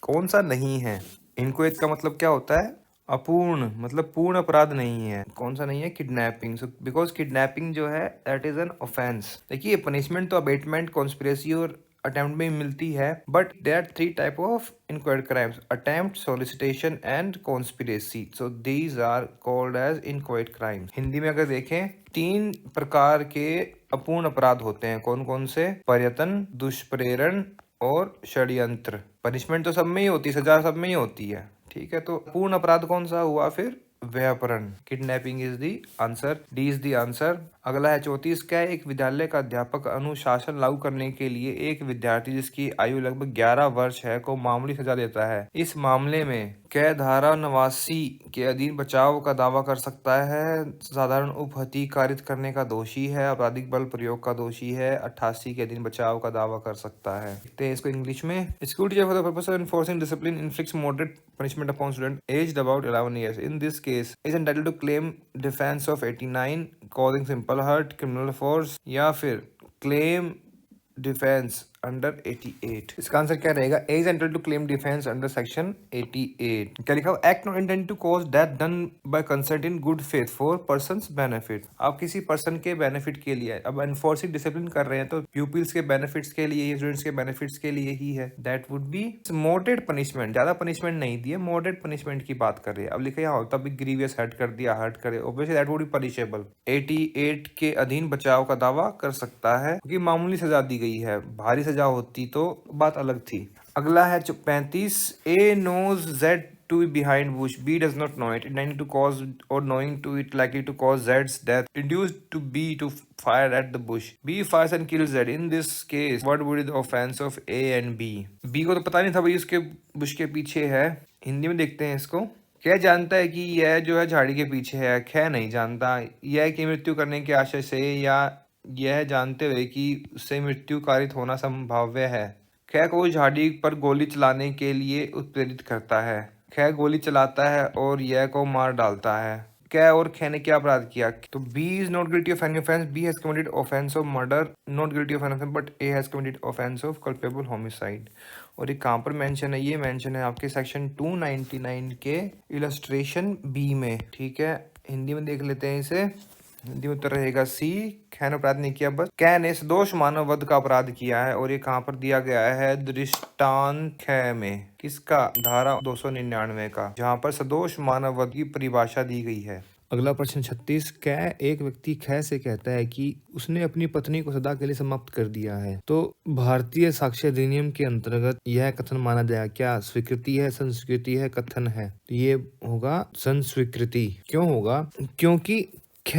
कौन सा नहीं है, इनकोएट का मतलब क्या होता है, अपूर्ण, मतलब पूर्ण अपराध नहीं है। कौन सा नहीं है, किडनैपिंग। सो बिकॉज किडनैपिंग जो है दैट इज एन ऑफेंस। देखिए पनिशमेंट तो अबेटमेंट, कॉन्स्पिरेसी और अटेम्प्ट में मिलती है, but there are 3 type of inchoate crimes: attempt, solicitation and conspiracy. So these are called as inchoate crimes. Hindi में अगर देखें 3 प्रकार के अपूर्ण अपराध होते हैं। कौन कौन से, पर्यटन, दुष्प्रेरण और षड्यंत्र। पनिशमेंट तो सब में ही होती है, सजा सब में ही होती है। ठीक है, तो पूर्ण अपराध कौन सा हुआ फिर, व्यापरण, kidnapping is the answer. D is the answer. अगला है 34, क्या एक विद्यालय का अध्यापक अनुशासन लागू करने के लिए एक विद्यार्थी जिसकी आयु लगभग 11 वर्ष है को मामूली सजा देता है। इस मामले में क्या धारा 89 के अधीन बचाव का दावा कर सकता है, साधारण उपहति कारित करने का दोषी है, आपराधिक बल प्रयोग का दोषी है, 88 के अधीन बचाव का दावा कर सकता है। देखते हैं इसको इंग्लिश में। School teacher for the purpose of enforcing discipline inflicts moderate punishment upon student aged about 11 years. In this case, is entitled to claim defense of 89 causing simple hurt, criminal force, या फिर claim defense under 88। इसका answer क्या रहेगा, A is entitled to claim defence under section 88। क्या लिखा हुआ, act not intend to cause death done by consent in good faith for persons benefit. आप किसी पर्सन के बेनिफिट के लिए, अब एनफोर्सिंग डिसिप्लिन कर रहे हैं तो प्यूपिल्स के बेनिफिट्स के लिए, स्टूडेंट्स के बेनिफिट्स के लिए ही है। That would be moderate punishment, ज्यादा पनिशमेंट नहीं दी है, मॉडरेट पनिशमेंट की बात कर रही है। अब लिखा यहाँ होता भी ग्रीवियस हर्ट कर दिया, हर्ट करे, obviously that would be punishable. 88 के अधीन बचाव का दावा कर सकता है क्योंकि मामूली सजा दी गई है, भारी सजा होती तो बात अलग थी। अगला है 35, A knows Z to be behind bush, B does not know it, intending to cause or knowing to it likely to cause जेड्स death, induced to be to fire at the bush, B fires and kills Z. In this case what would be the offence of A and B. B को तो पता नहीं था भाई उसके Bush के पीछे है। हिंदी में देखते हैं इसको। क्या जानता है कि यह जो है झाड़ी के पीछे है, ख्या नहीं जानता, यह की मृत्यु करने के आशय से या यह जानते हुए कि उससे मृत्यु कारित होना संभाव्य है। ख्या को झाड़ी पर गोली चलाने के लिए उत्प्रेरित करता है। ख्या गोली चलाता है और यह को मार डालता है। कै और खे ने क्या अपराध किया, तो B is not guilty of any offence, B has committed offence of murder, not guilty of any offence, but A has committed offence of culpable homicide. और ये कहाँ पर मेंशन है, ये मेंशन है आपके सेक्शन 299 के इलस्ट्रेशन बी में। ठीक है, हिंदी में देख लेते हैं इसे। हिंदी में उत्तर रहेगा सी, कै ने अपराध नहीं किया, बस कै ने सदोष मानव वध का अपराध किया है। और ये कहाँ पर दिया गया है, दृष्टांत कै में, किसका, धारा 299 का, जहाँ पर सदोष मानव वध की परिभाषा दी गई है। अगला प्रश्न 36, क्या एक व्यक्ति ख से कहता है कि उसने अपनी पत्नी को सदा के लिए समाप्त कर दिया है, तो भारतीय साक्ष्य अधिनियम के अंतर्गत यह कथन माना जाएगा? क्या स्वीकृति है, संस्वीकृति है, कथन है? तो ये होगा संस्वीकृति। क्यों होगा? क्योंकि ख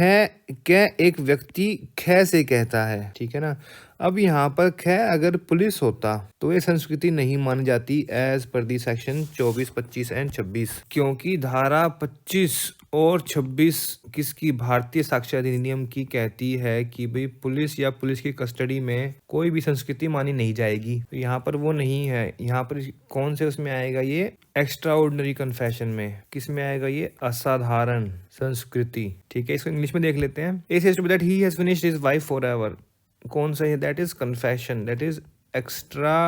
एक व्यक्ति ख से कहता है, ठीक है ना। अब यहाँ पर ख अगर पुलिस होता तो ये संस्कृति नहीं मानी जाती as per the section 24, 25 and 26, क्योंकि धारा 25 और 26 किसकी? भारतीय साक्ष्य अधिनियम की कहती है कि भाई पुलिस या पुलिस की कस्टडी में कोई भी संस्कृति मानी नहीं जाएगी। तो यहाँ पर वो नहीं है। यहाँ पर कौन से उसमें आएगा? ये एक्स्ट्रा ऑर्डिनरी कन्फेशन में। किस में आएगा? ये असाधारण संस्कृति। ठीक है, इसको इंग्लिश में देख लेते हैं। A says to B that he has finished his wife forever. कौन सा है? That is confession, that is extra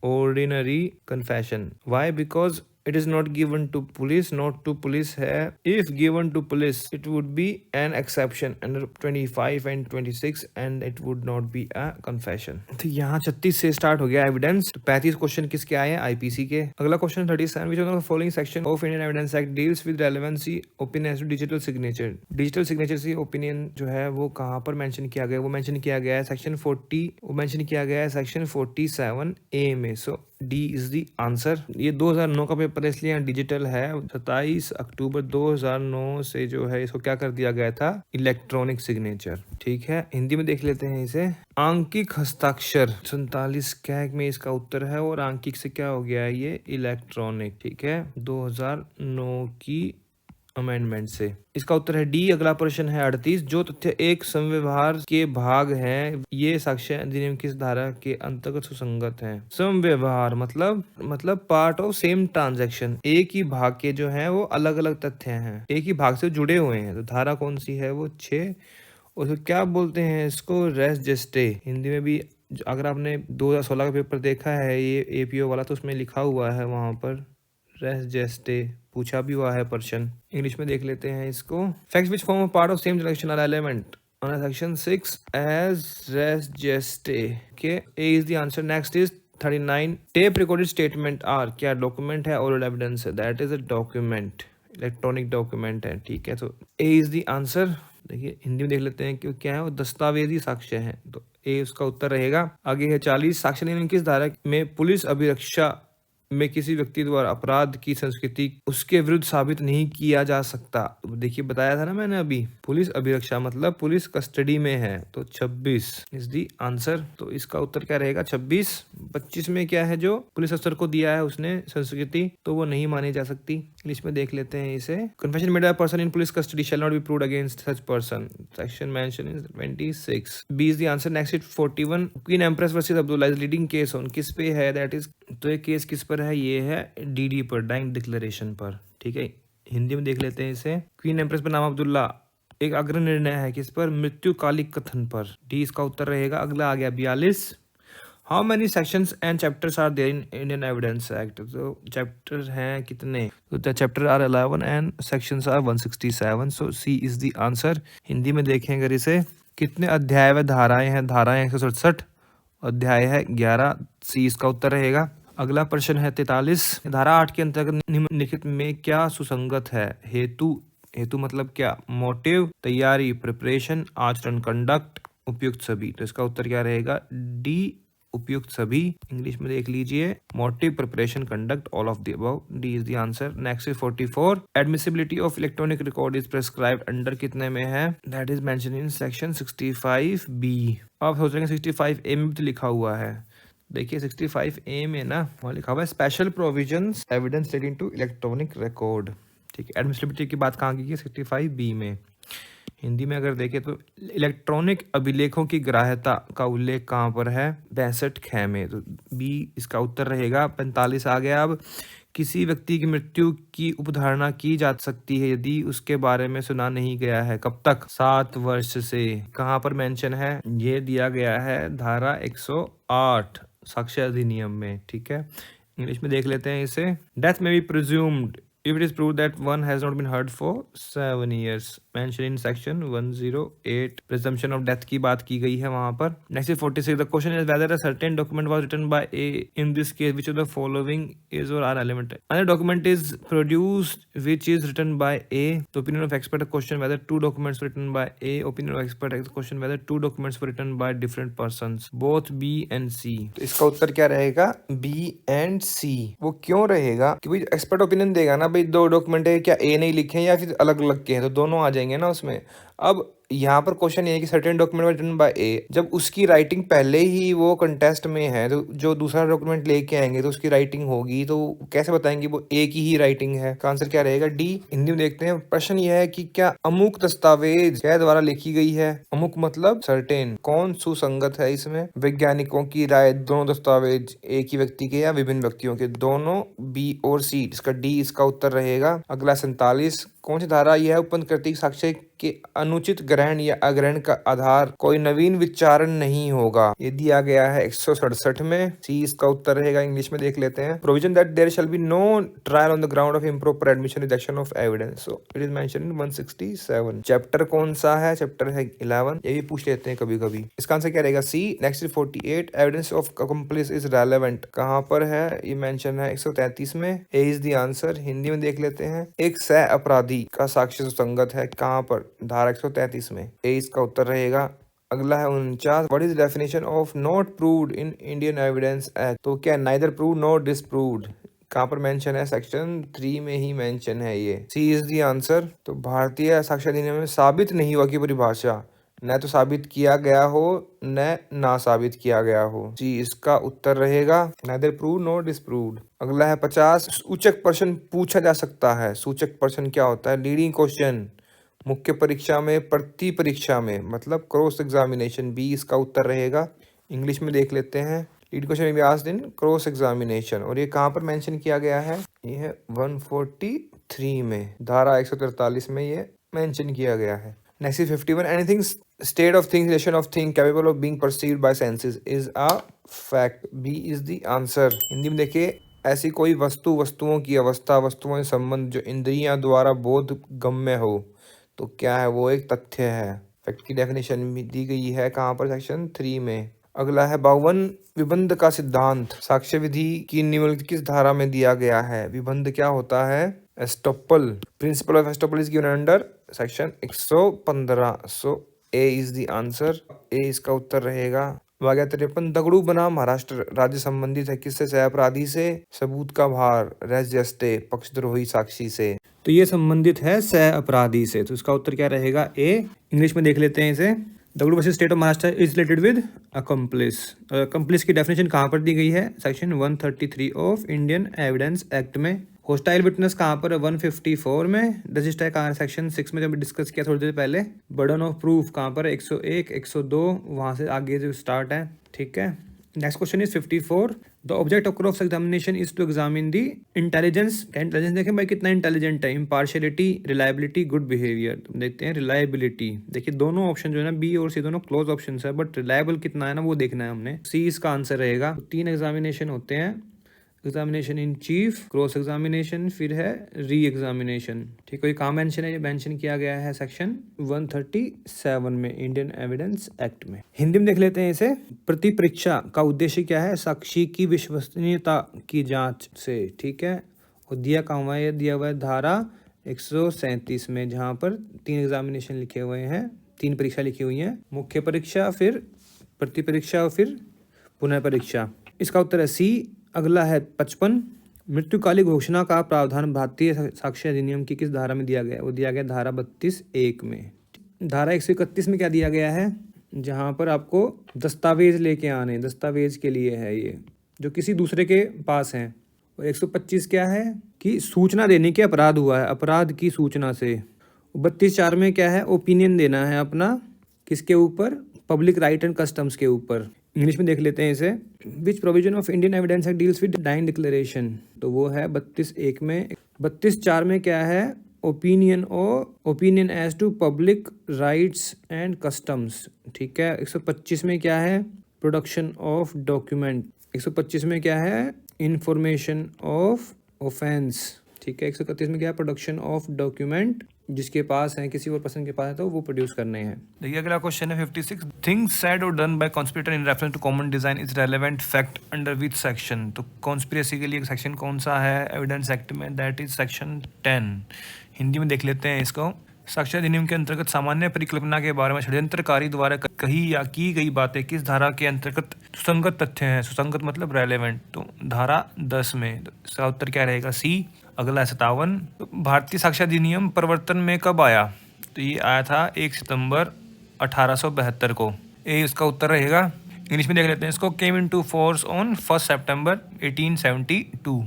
ordinary confession. Why? Because it is not given to police, not to police है। if given to police it would be an exception under 25 and 26 and it would not be a confession। तो यहाँ 36 से start हो गया evidence. तो 35 question किसके आए हैं? आईपीसी के। अगला question 37, which of the following section of Indian Evidence Act deals with relevancy opinion as to digital signature। Digital signature से ओपिनियन जो है वो कहाँ पर मेंशन किया गया? वो मेंशन किया गया है सेक्शन 40, वो मेंशन किया गया है सेक्शन 47A में। So D is the answer. ये 2009 का पेपर इसलिए यहाँ डिजिटल है। 27 अक्टूबर 2009 से जो है इसको क्या कर दिया गया था? Electronic signature. ठीक है, हिंदी में देख लेते हैं इसे। आंकिक हस्ताक्षर 47 कैग में इसका उत्तर है, और आंकिक से क्या हो गया है? ये इलेक्ट्रॉनिक। ठीक है, 2009 की अमेंडमेंट से। इसका उत्तर है डी। अगला प्रश्न है 38, जो तथ्य एक समव्यवहार के भाग हैं, ये साक्ष्य अधिनियम किस धारा के अंतर्गत सुसंगत हैं? समव्यवहार मतलब पार्ट ऑफ सेम ट्रांजैक्शन। एक ही भाग के जो हैं वो अलग अलग तथ्य हैं, एक ही भाग से जुड़े हुए हैं। तो धारा कौन सी है? वो 6। और क्या बोलते हैं इसको? रेस जेस्टे। हिंदी में भी अगर आपने 2016 का पेपर देखा है ये एपीओ वाला, तो उसमें लिखा हुआ है वहां पर रेस जेस्टे, पूछा भी हुआ है प्रश्न। इंग्लिश में देख लेते हैं इसको। Facts which form a part of same transaction are element under section 6 as res gestae. के A is the answer. Next is 39, tape recorded statement are क्या डॉक्यूमेंट है? ओरल एविडेंस है। That is a document, electronic document है। ठीक है, तो ए is the answer. देखिए हिंदी में देख लेते हैं कि क्या है? वो दस्तावेजी साक्ष्य है, तो ए उसका उत्तर रहेगा। आगे है 40, साक्ष्य अधिनियम किस धारा में पुलिस अभिरक्षा में किसी व्यक्ति द्वारा अपराध की संस्कृति उसके विरुद्ध साबित नहीं किया जा सकता? तो देखिए बताया था ना मैंने अभी, पुलिस अभिरक्षा मतलब पुलिस कस्टडी में है। तो 26 इज दी आंसर। तो इसका उत्तर क्या रहेगा? 26। 25 में क्या है? जो पुलिस अफसर को दिया है उसने संस्कृति, तो वो नहीं मानी जा सकती। इंग्लिश में देख लेते हैं इसे। Confession made by person in police custody shall not be proved against such person. Section mention in 26। B is the answer. Next is 41, Queen empress versus Abdullah is leading case on. किस पे है? That is, तो ये case किस पर है? ये है डीडी पर, डाइंग डिक्लेरेशन पर। ठीक है, हिंदी में देख लेते हैं इसे। क्वीन एम्प्रेस पर नाम अब्दुल्ला एक अग्रणी निर्णय है किस पर? मृत्युकालिक कथन पर। डी इसका उत्तर रहेगा। अगला आ गया 42, how many sections and chapters are there in Indian Evidence Act. तो चैप्टर हैं कितने? तो the chapter are 11 and sections are 167। So C is the answer. Hindi में देखें अगर इसे, कितने अध्याय व धाराएं हैं? धाराएं 167, अध्याय है 11। सी इसका उत्तर रहेगा। अगला प्रश्न है 43, धारा 8 के अंतर्गत निम्नलिखित में क्या सुसंगत है? हेतु मतलब क्या? मोटिव, तैयारी, प्रिपरेशन, आचरण, कंडक्ट, उपयुक्त सभी। तो इसका उत्तर क्या रहेगा? डी, उपयुक्त सभी। इंग्लिश में देख लीजिए, motive, preparation, conduct, all of the above. D is the answer. Next is 44, admissibility of electronic record is prescribed under कितने में है? That is mention in section 65B। आप सोच रहे हैं 65A में भी तो लिखा हुआ है। देखिए 65A में ना वहाँ लिखा हुआ है special provisions evidence relating to electronic record. ठीक है, एडमिसिबिलिटी की बात कहाँ की है? 65B में। हिंदी में अगर देखें तो इलेक्ट्रॉनिक अभिलेखों की ग्राह्यता का उल्लेख कहाँ पर है? 62 ख में। तो बी इसका उत्तर रहेगा। 45 आ गया। अब किसी व्यक्ति की मृत्यु की उपधारणा की जा सकती है यदि उसके बारे में सुना नहीं गया है। कब तक? 7 वर्ष से। कहाँ पर मेंशन है? ये दिया गया है धारा 108 साक्ष्य अधिनियम में। ठीक है, इंग्लिश में देख लेते हैं इसे। डेथ में be presumed if it is proved that one has not been heard for 7 years। Mention in section 108 presumption of death की बात की गई है वहां पर। Next is 46 the question is whether a certain document was written by A in this case which of the following is or are element. Another document is produced which is written by A. The opinion of expert question whether two documents written by A. Opinion of expert question whether two documents were written by different persons both B and C. तो इसका उत्तर क्या रहेगा? B and C. वो क्यों रहेगा कि भाई एक्सपर्ट ओपिनियन देगा ना, भाई दो डॉक्यूमेंट है, क्या ए नहीं लिखे हैं या फिर अलग अलग के हैं, तो दोनों आ जाएंगे ना उसमें। अब यहाँ पर क्वेश्चन ये है कि सर्टेन डॉक्यूमेंट रिटन बाय ए, जब उसकी राइटिंग पहले ही वो कंटेस्ट में है तो जो दूसरा डॉक्यूमेंट लेके आएंगे तो उसकी राइटिंग होगी, तो कैसे बताएंगे वो ए की ही राइटिंग है? का आंसर क्या रहेगा? डी। हिंदी में देखते हैं। प्रश्न यह है कि क्या अमुक दस्तावेज क्या द्वारा लिखी गई है? अमुक मतलब सर्टेन। कौन सुसंगत है इसमें? वैज्ञानिकों की राय, दोनों दस्तावेज एक ही व्यक्ति के या विभिन्न व्यक्तियों के? दोनों, बी और सी। इसका डी इसका उत्तर रहेगा। अगला 47 कौन सी धारा यह उत्पन्न करती है साक्ष्य के अनुचित ग्रहण या अग्रहण का आधार कोई नवीन विचारण नहीं होगा? ये दिया गया है 167 में। सी इसका उत्तर रहेगा। इंग्लिश में देख लेते हैं। Provision that there shall be no trial on the ground of improper admission rejection of evidence, so it is mentioned in 167। Chapter कौन सा है? चैप्टर है 11। ये भी पूछ लेते हैं कभी कभी। इसका आंसर क्या रहेगा? C. Next 48 evidence of accomplice is relevant कहाँ पर है? ये मेंशन है 133 में। A is the answer. Hindi में देख लेते हैं। एक सह अपराधी का साक्ष्य सुसंगत है कहाँ पर? धारा 133 में। ए इसका उत्तर रहेगा। अगला है 49 what is definition of not proved in Indian Evidence Act? तो क्या नाइदर प्रूव्ड नॉर डिसप्रूव्ड कहाँ पर मेंशन है? सेक्शन 3 में ही मेंशन है ये। सी इज द आंसर। तो भारतीय साक्ष्य अधिनियम में साबित नहीं हुआ की परिभाषा न तो साबित किया गया हो न ना साबित किया गया हो। जी इसका उत्तर रहेगा नाइदर प्रूव नॉर डिसप्रूव्ड। अगला है 50 सूचक प्रश्न पूछा जा सकता है। सूचक प्रश्न क्या होता है? लीडिंग क्वेश्चन मुख्य परीक्षा में, प्रति परीक्षा में, मतलब क्रॉस एग्जामिनेशन। बी इसका उत्तर रहेगा। इंग्लिश में देख लेते हैं। लीड क्वेश्चन में भी आस्क्ड इन क्रॉस एग्जामिनेशन। और ये कहाँ पर मेंशन किया गया है? ये है 143 में। धारा 143 में ये मेंशन किया गया है। Next is 51 anything state of things, relation of thing capable of being perceived by senses is a fact. B is the answer. Hindi में देखिए ऐसी कोई वस्तु, वस्तुओं की अवस्था, वस्तुओं से संबंध जो इंद्रियां द्वारा बोध गम्य हो तो क्या है? वो एक तथ्य है। फैक्ट की डेफिनेशन भी दी गई है कहाँ पर? सेक्शन 3 में। अगला है 52 विबंध का सिद्धांत साक्ष्य विधि की निम्नलिखित किस धारा में दिया गया है? विबंध क्या होता है? Estoppel. Principle of estoppel is given under section 115। So A is the answer. A इसका उत्तर रहेगा। वाक्य 53 दगड़ू बनाम महाराष्ट्र राज्य संबंधित है किससे? सह अपराधी से। सबूत का भार रेस्जेस्टे पक्षद्रोही साक्षी से। तो ये संबंधित है सह अपराधी से। तो इसका उत्तर क्या रहेगा? ए। इंग्लिश में देख लेते हैं इसे। Dagdu versus state of Maharashtra is related with accomplish. Accomplish की डेफिनेशन कहाँ पर दी गई है? Section 133 of Indian Evidence act में। होस्टाइल विटनेस कहाँ पर? 154 में। रजिस्टर कहाँ? सेक्शन 6 में जब डिस्कस किया थोड़ी देर पहले। बर्डन ऑफ प्रूफ कहाँ पर? 101, 102 वहाँ से आगे जो स्टार्ट है। ठीक है। Next question is 54 the object of cross examination is to examine the intelligence. Intelligence देखें भाई कितना इंटेलिजेंट है। Impartiality, reliability, good behaviour. देखते हैं रिलायबिलिटी। देखिए दोनों ऑप्शन जो है ना बी और सी दोनों क्लोज ऑप्शन है, बट रिलायबल कितना है ना वो देखना है हमने। सी इसका आंसर रहेगा। तो 3 एग्जामिनेशन होते हैं। Examination in chief, cross examination, फिर है री एग्जामिनेशन। ठीक है। कहाँ मेंशन है? ये मेंशन किया गया है सेक्शन 137 में इंडियन एविडेंस एक्ट में। हिंदी में देख लेते हैं इसे। प्रति परीक्षा का उद्देश्य क्या है? साक्षी की विश्वसनीयता की जांच से। ठीक है। और दिया कहाँ हुआ है? दिया हुआ है धारा 137 में, जहाँ पर 3 एग्जामिनेशन लिखे हुए हैं, 3 परीक्षा लिखी हुई हैं। मुख्य परीक्षा, फिर प्रति परीक्षा और फिर पुनः परीक्षा। इसका उत्तर है सी। अगला है 55 मृत्युकालिक घोषणा का प्रावधान भारतीय साक्ष्य अधिनियम की किस धारा में दिया गया? वो दिया गया धारा 32(1) में। धारा 131 में क्या दिया गया है? जहाँ पर आपको दस्तावेज लेके आने, दस्तावेज के लिए है ये, जो किसी दूसरे के पास है। और 125 क्या है? कि सूचना देने के अपराध हुआ है, अपराध की सूचना से। 32(4) में क्या है? ओपिनियन देना है अपना, किसके ऊपर? पब्लिक राइट एंड कस्टम्स के ऊपर। इंग्लिश में देख लेते हैं इसे। Which provision of Indian Evidence Act deals with dying declaration? तो वो है 32(1) में। 32(4) में क्या है? Opinion as to public rights and customs. ठीक है। 125 में क्या है? Production of document. 125 में क्या है? Information of offence. ठीक है। 131 में क्या है? प्रोडक्शन ऑफ डॉक्यूमेंट जिसके पास है, किसी और पर्सन के पास है, तो वो प्रोड्यूस करने हैं। देखिए अगला क्वेश्चन है 56, थिंग्स सेड और done by conspirator in reference to common design is relevant fact under which section. तो कॉन्स्पिरेसी के लिए सेक्शन कौन सा है एविडेंस एक्ट में, दैट इज सेक्शन 10। हिंदी में देख लेते हैं इसको। साक्ष्य अधिनियम के अंतर्गत सामान्य परिकल्पना के बारे में षड्यंत्रकारी द्वारा कही या की गई बातें किस धारा के अंतर्गत सुसंगत तथ्य हैं। सुसंगत मतलब रेलेवेंट, तो धारा 10 में। तो इसका उत्तर क्या रहेगा, सी। अगला है 57, भारतीय साक्ष्य अधिनियम प्रवर्तन में कब आया। तो ये आया था 1 सितंबर 1872 को। ए इसका उत्तर रहेगा। इंग्लिश में देख लेते हैं इसको। केम इनटू फोर्स ऑन 1 सितंबर 1872।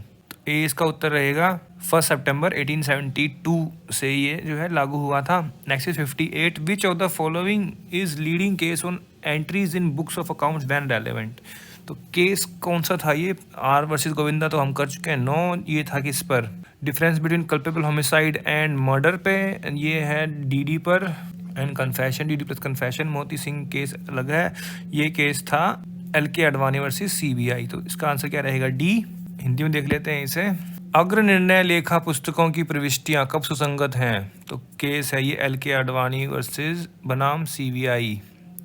ए इसका उत्तर रहेगा 1 सितंबर 1872 से ये जो है लागू हुआ था। Next is 58, which of the following is leading case on entries in books of accounts when relevant. तो केस कौन सा था ये, आर वर्सेस गोविंदा तो हम कर चुके हैं। नो, ये था किस पर, difference between culpable homicide and murder पे, ये है डीडी पर, and confession, DD plus confession. Moti Singh case अलग है, ये केस था एलके अडवाणी वर्सेस सीबीआई। तो इसका आंसर क्या रहेगा, डी। हिंदी में देख लेते हैं इसे। अग्र निर्णय लेखा पुस्तकों की प्रविष्टियां कब सुसंगत हैं। तो केस है ये एलके अडवाणी वर्सेस बनाम सीबीआई।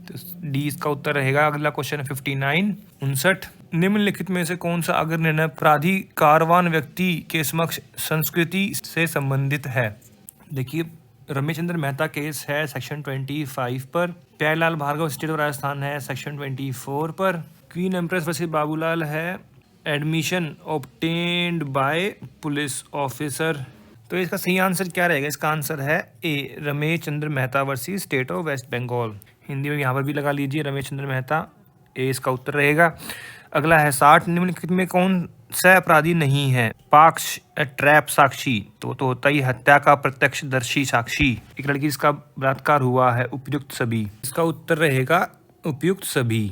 तो डी इसका उत्तर रहेगा। अगला क्वेश्चन है 59, 59, निम्नलिखित में से कौन सा अग्र निर्णय प्राधिकारवान व्यक्ति के समक्ष संस्कृति से संबंधित है। देखिए रमेशचंद्र मेहता केस है सेक्शन 25 पर। प्यारेलाल भार्गव स्टेट ऑफ राजस्थान है सेक्शन 24 पर। क्वीन एम्प्रेस वर्सेस बाबूलाल है admission obtained by police officer. तो इसका सही आंसर क्या रहेगा, इसका आंसर है A, Ramesh Chandra Mehta versus state of West Bengal. Hindi में यहाँ पर भी लगा लीजिए रमेश चंद्र मेहता, ए इसका उत्तर रहेगा। अगला है 60, निम्नलिखित में कौन सा अपराधी नहीं है। पाक्ष ट्रैप साक्षी, तो होता ही हत्या का प्रत्यक्षदर्शी साक्षी। एक लड़की जिसका बलात्कार हुआ है, उपयुक्त सभी। इसका उत्तर रहेगा उपयुक्त सभी,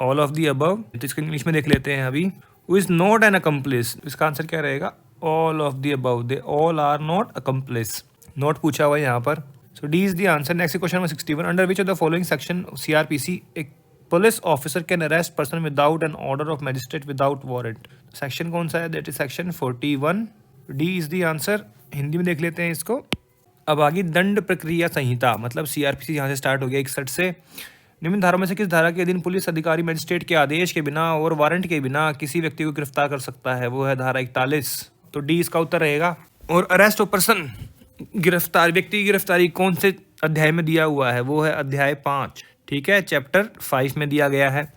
ऑल ऑफ दी अबव। तो इसको इंग्लिश में देख लेते हैं अभी। Who is not an accomplice, इसका आंसर क्या रहेगा, all of the above, they all are not accomplice. Not पूछा हुआ है यहाँ पर, so D is the answer. Next question number 61, under which of the following section CrPC एक police officer can arrest person without an order of magistrate without warrant. Section कौन सा है, that is section 41, D is the answer. Hindi में देख लेते हैं इसको। अब आगे दंड प्रक्रिया संहिता, मतलब सीआरपीसी यहाँ से स्टार्ट हो गया 61 से। निम्न धारा में से किस धारा के अधीन पुलिस अधिकारी मजिस्ट्रेट के आदेश के बिना और वारंट के बिना किसी व्यक्ति को गिरफ्तार कर सकता है, वो है धारा 41। तो डी इसका उत्तर रहेगा। और अरेस्ट ऑफ पर्सन, गिरफ्तार व्यक्ति की गिरफ्तारी कौन से अध्याय में दिया हुआ है, वो है अध्याय 5, ठीक है, चैप्टर 5 में दिया गया है।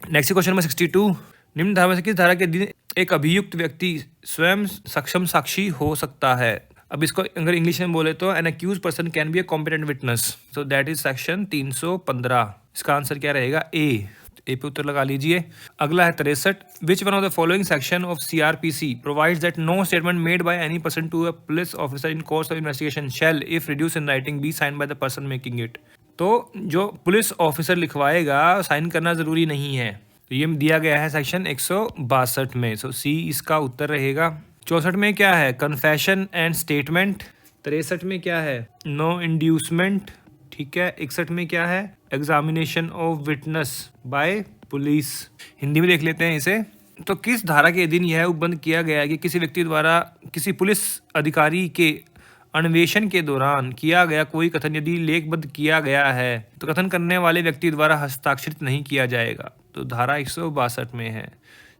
नेक्स्ट क्वेश्चन नंबर 62, निम्न धारा में से किस धारा के अधीन एक अभियुक्त व्यक्ति स्वयं सक्षम साक्षी हो सकता है। अब इसको अगर इंग्लिश में बोले तो an accused person can be a competent witness, so that is section 315। इसका आंसर क्या रहेगा, ए पे उत्तर लगा लीजिए। अगला है 63, which one of the following section of CrPC provides that no statement made by any person to a police officer in course of investigation shall if reduce in writing be sign by the person making it. तो जो police officer लिखवाएगा sign करना जरूरी नहीं है, तो ये दिया गया है सेक्शन 162 में, सो सी इसका उत्तर रहेगा। 64 में क्या है, कन्फेशन एंड स्टेटमेंट। 63 में क्या है, नो इंड्यूसमेंट, ठीक है। 61 में क्या है, examination of witness bye police. Hindi में देख लेते हैं इसे। तो किस धारा के अधीन यह उपबंध किया गया है कि किसी व्यक्ति द्वारा किसी पुलिस अधिकारी के अन्वेषण के दौरान किया गया कोई कथन यदि लेखबद्ध किया गया है तो कथन करने वाले व्यक्ति द्वारा हस्ताक्षरित नहीं किया जाएगा, तो धारा 162 में है,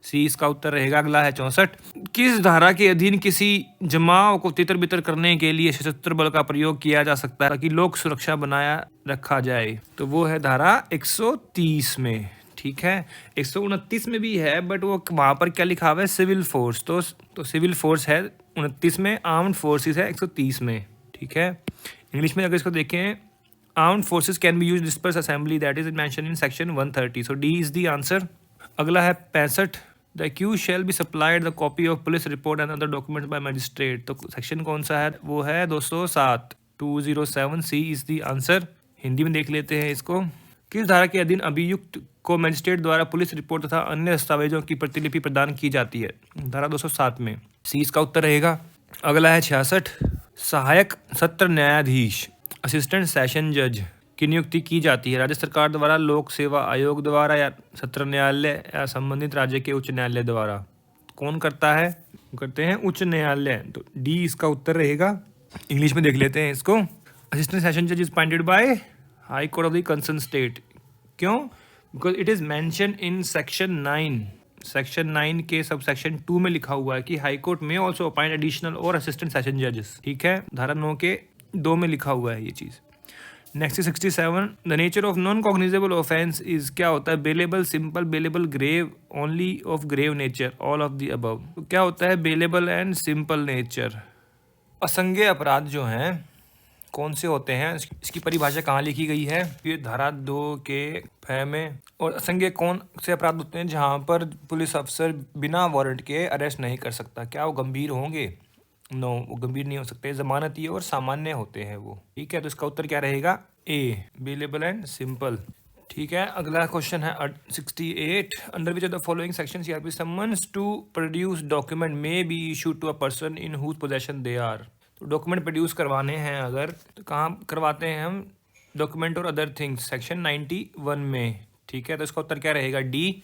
सी इसका उत्तर रहेगा। अगला है 64, किस धारा के अधीन किसी जमाव को तितर बितर करने के लिए सशस्त्र बल का प्रयोग किया जा सकता है ताकि लोक सुरक्षा बनाया रखा जाए, तो वो है धारा 130 में, ठीक है। 129 में भी है बट वो वहाँ पर क्या लिखा हुआ है, सिविल फोर्स, तो सिविल फोर्स है 29 में, आर्म्ड फोर्सेस है 130 में, ठीक है। इंग्लिश में अगर इसको देखें, armed forces can be used disperse assembly, that is mention in section 130, so D is the answer. अगला है 65, the accused shall be supplied the copy of police report and other documents by magistrate, तो section कौन सा है, वो है 207, 207, सी is the answer. Hindi में देख लेते हैं इसको। किस धारा के अधीन अभियुक्त को मजिस्ट्रेट द्वारा पुलिस रिपोर्ट तथा अन्य दस्तावेजों की प्रतिलिपि प्रदान की जाती है, धारा 207 में, सी इसका उत्तर रहेगा। अगला है 66, सहायक सत्र न्यायाधीश असिस्टेंट सेशन जज की नियुक्ति की जाती है राज्य सरकार द्वारा, लोक सेवा आयोग द्वारा, या सत्र न्यायालय या संबंधित राज्य के उच्च न्यायालय द्वारा। कौन करता है, करते हैं उच्च न्यायालय, तो डी इसका उत्तर रहेगा। इंग्लिश में देख लेते हैं इसको। असिस्टेंट सेशन जज is appointed by high court of the concern state. क्यों? Because it is mention in section 9 के सब सेक्शन 2 में लिखा हुआ है कि हाई कोर्ट में ऑल्सो अपॉइंट एडिशनल और असिस्टेंट सेशन जजेस। ठीक है, धारा 9 के 2 में लिखा हुआ है ये चीज़। Next 67, the nature of non cognizable offence is, क्या होता है? Bailable, simple, bailable, grave, only of grave nature, all of the above. तो क्या होता है बेलेबल एंड सिंपल नेचर? असंज्ञेय अपराध जो हैं कौन से होते हैं, इसकी परिभाषा कहाँ लिखी गई है? ये धारा 2 के फ में। और असंज्ञेय कौन से अपराध होते हैं? जहाँ पर पुलिस अफसर बिना वारंट के अरेस्ट नहीं कर सकता। क्या वो गंभीर होंगे? नो, वो गंभीर नहीं हो सकते, जमानती और सामान्य होते हैं वो। ठीक है, तो इसका उत्तर क्या रहेगा? A, bailable and simple. ठीक है, अगला क्वेश्चन है 68, under which of the following section CrP summons to produce document may be issued to a person in whose possession they are. तो डॉक्यूमेंट प्रोड्यूस करवाने हैं अगर, तो कहाँ करवाते हैं हम? डॉक्यूमेंट और अदर थिंग्स, सेक्शन 91 में। ठीक है, तो इसका उत्तर क्या रहेगा? डी।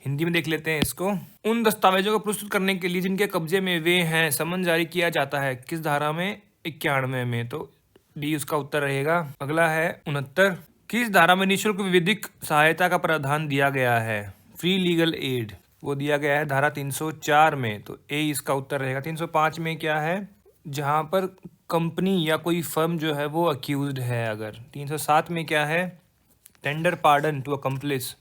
हिंदी में देख लेते हैं इसको। उन दस्तावेजों को प्रस्तुत करने के लिए जिनके कब्जे में वे हैं समन जारी किया जाता है, किस धारा में? 91 में। तो डी उसका उत्तर रहेगा। अगला है 69, किस धारा में निःशुल्क विधिक सहायता का प्रावधान दिया गया है? फ्री लीगल एड, वो दिया गया है धारा 304 में। तो ए इसका उत्तर रहेगा। 305 में क्या है? जहाँ पर कंपनी या कोई फर्म जो है वो अक्यूज्ड है अगर। 307 में क्या है? Tender pardon to accomplish.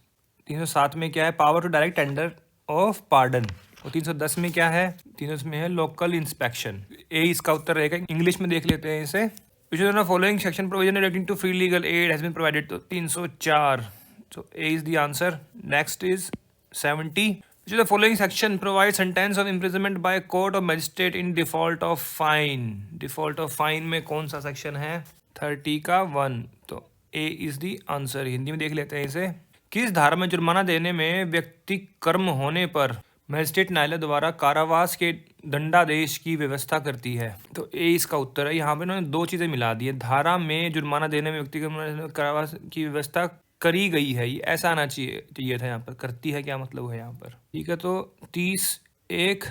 307 में क्या है? Power to direct tender of pardon. और 310 में क्या है? 310 में है लोकल इंस्पेक्शन। ए इसका उत्तर रहेगा। इंग्लिश में देख लेते हैं इसे। Following section provision relating to free legal aid has been provided. तो 304, so A is the answer. Next is 70. Which of the following section provides sentence of imprisonment by court or magistrate in default of fine? Default of fine में कौन सा section है? 30 का 1। तो A is the answer. Hindi में देख लेते हैं इसे। किस धारा में जुर्माना देने में व्यक्ति कर्म होने पर मजिस्ट्रेट न्यायालय द्वारा कारावास के दंडादेश की व्यवस्था करती है? तो ए इसका उत्तर है। यहाँ पे उन्होंने दो चीज़ें मिला दी है। धारा में जुर्माना देने में व्यक्ति को कारावास की व्यवस्था करी गई है, ये ऐसा आना चाहिए था यहाँ पर। करती है क्या मतलब है यहाँ पर? ठीक है, तो 31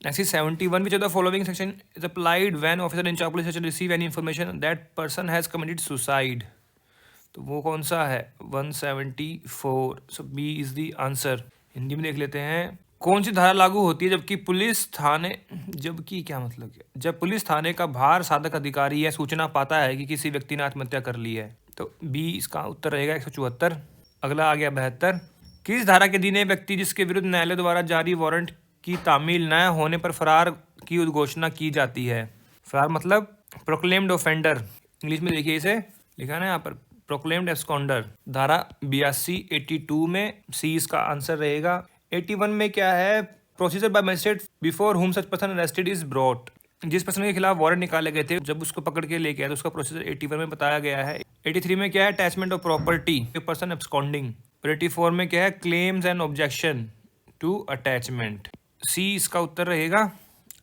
ऐसी 71, which of the following section is applied when officer in charge police station receive any information that person has committed suicide? तो वो कौन सा है? 174। So B is the answer. Hindi में देख लेते हैं। कौन सी धारा लागू होती है जबकि पुलिस थाने, जबकि क्या मतलब है? जब पुलिस थाने का भार साधक अधिकारी यह सूचना पाता है कि किसी व्यक्ति ने आत्महत्या कर ली है? तो बी इसका उत्तर रहेगा 174। अगला आ गया 72, किस धारा के अधीन व्यक्ति जिसके विरुद्ध न्यायालय द्वारा जारी वारंट की तामील न होने पर फरार की उद्घोषणा की जाती है? फरार मतलब प्रोक्लेम्ड ऑफेंडर। इंग्लिश में देखिए इसे लिखा ना यहाँ पर, प्रोक्लेम्ड एब्सकॉन्डर। धारा 82 82 में सी इसका आंसर रहेगा। 81 में क्या है? प्रोसीजर बाय मजिस्ट्रेट बिफोर हुम such person arrested is brought. जिस पर्सन के खिलाफ वारंट निकाले गए थे जब उसको पकड़ के लेके आए तो उसका प्रोसीजर 81 में बताया गया है। 83 में क्या है? Attachment of property, person absconding. 84 में क्या है? Claims and objection to attachment. C इसका उत्तर रहेगा।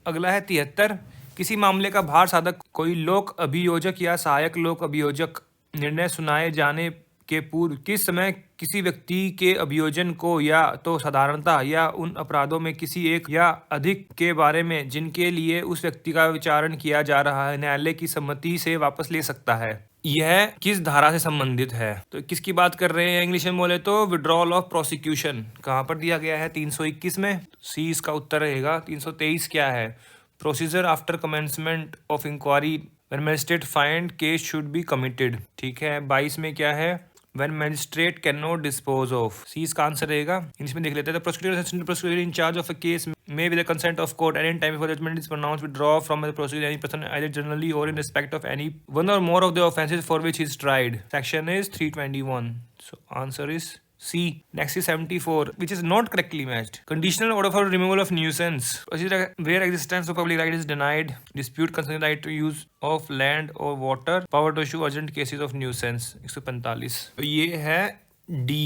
अगला है 73, किसी मामले का भार साधक कोई लोक अभियोजक या सहायक लोक अभियोजक निर्णय सुनाए जाने के पूर्व किस समय किसी व्यक्ति के अभियोजन को या तो साधारणता या उन अपराधों में किसी एक या अधिक के बारे में जिनके लिए उस व्यक्ति का विचारण किया जा रहा है न्यायालय की सम्मति से वापस ले सकता है? यह किस धारा से संबंधित है? तो किसकी बात कर रहे हैं? इंग्लिश में बोले तो विड्रॉल ऑफ प्रोसिक्यूशन। कहाँ पर दिया गया है? 321 में। सी इसका उत्तर रहेगा। 323 क्या है? Procedure after commencement of inquiry when magistrate find case should be committed. ठीक है। 22 में क्या है? When magistrate can not dispose of. C इसका आंसर रहेगा। इंग्लिश में देख लेते हैं। The prosecutor in charge of a case may with the consent of court at any time before judgment is pronounced withdraw from the proceeding any person either generally or in respect of any one or more of the offences for which he is tried. Section is 321. So answer is C. Next is 74, which is not correctly matched. Conditional order for removal of nuisance. Where existence of public right is denied. Dispute concerning right to use of land or water. Power to issue urgent cases of nuisance. 145. तो ये है D.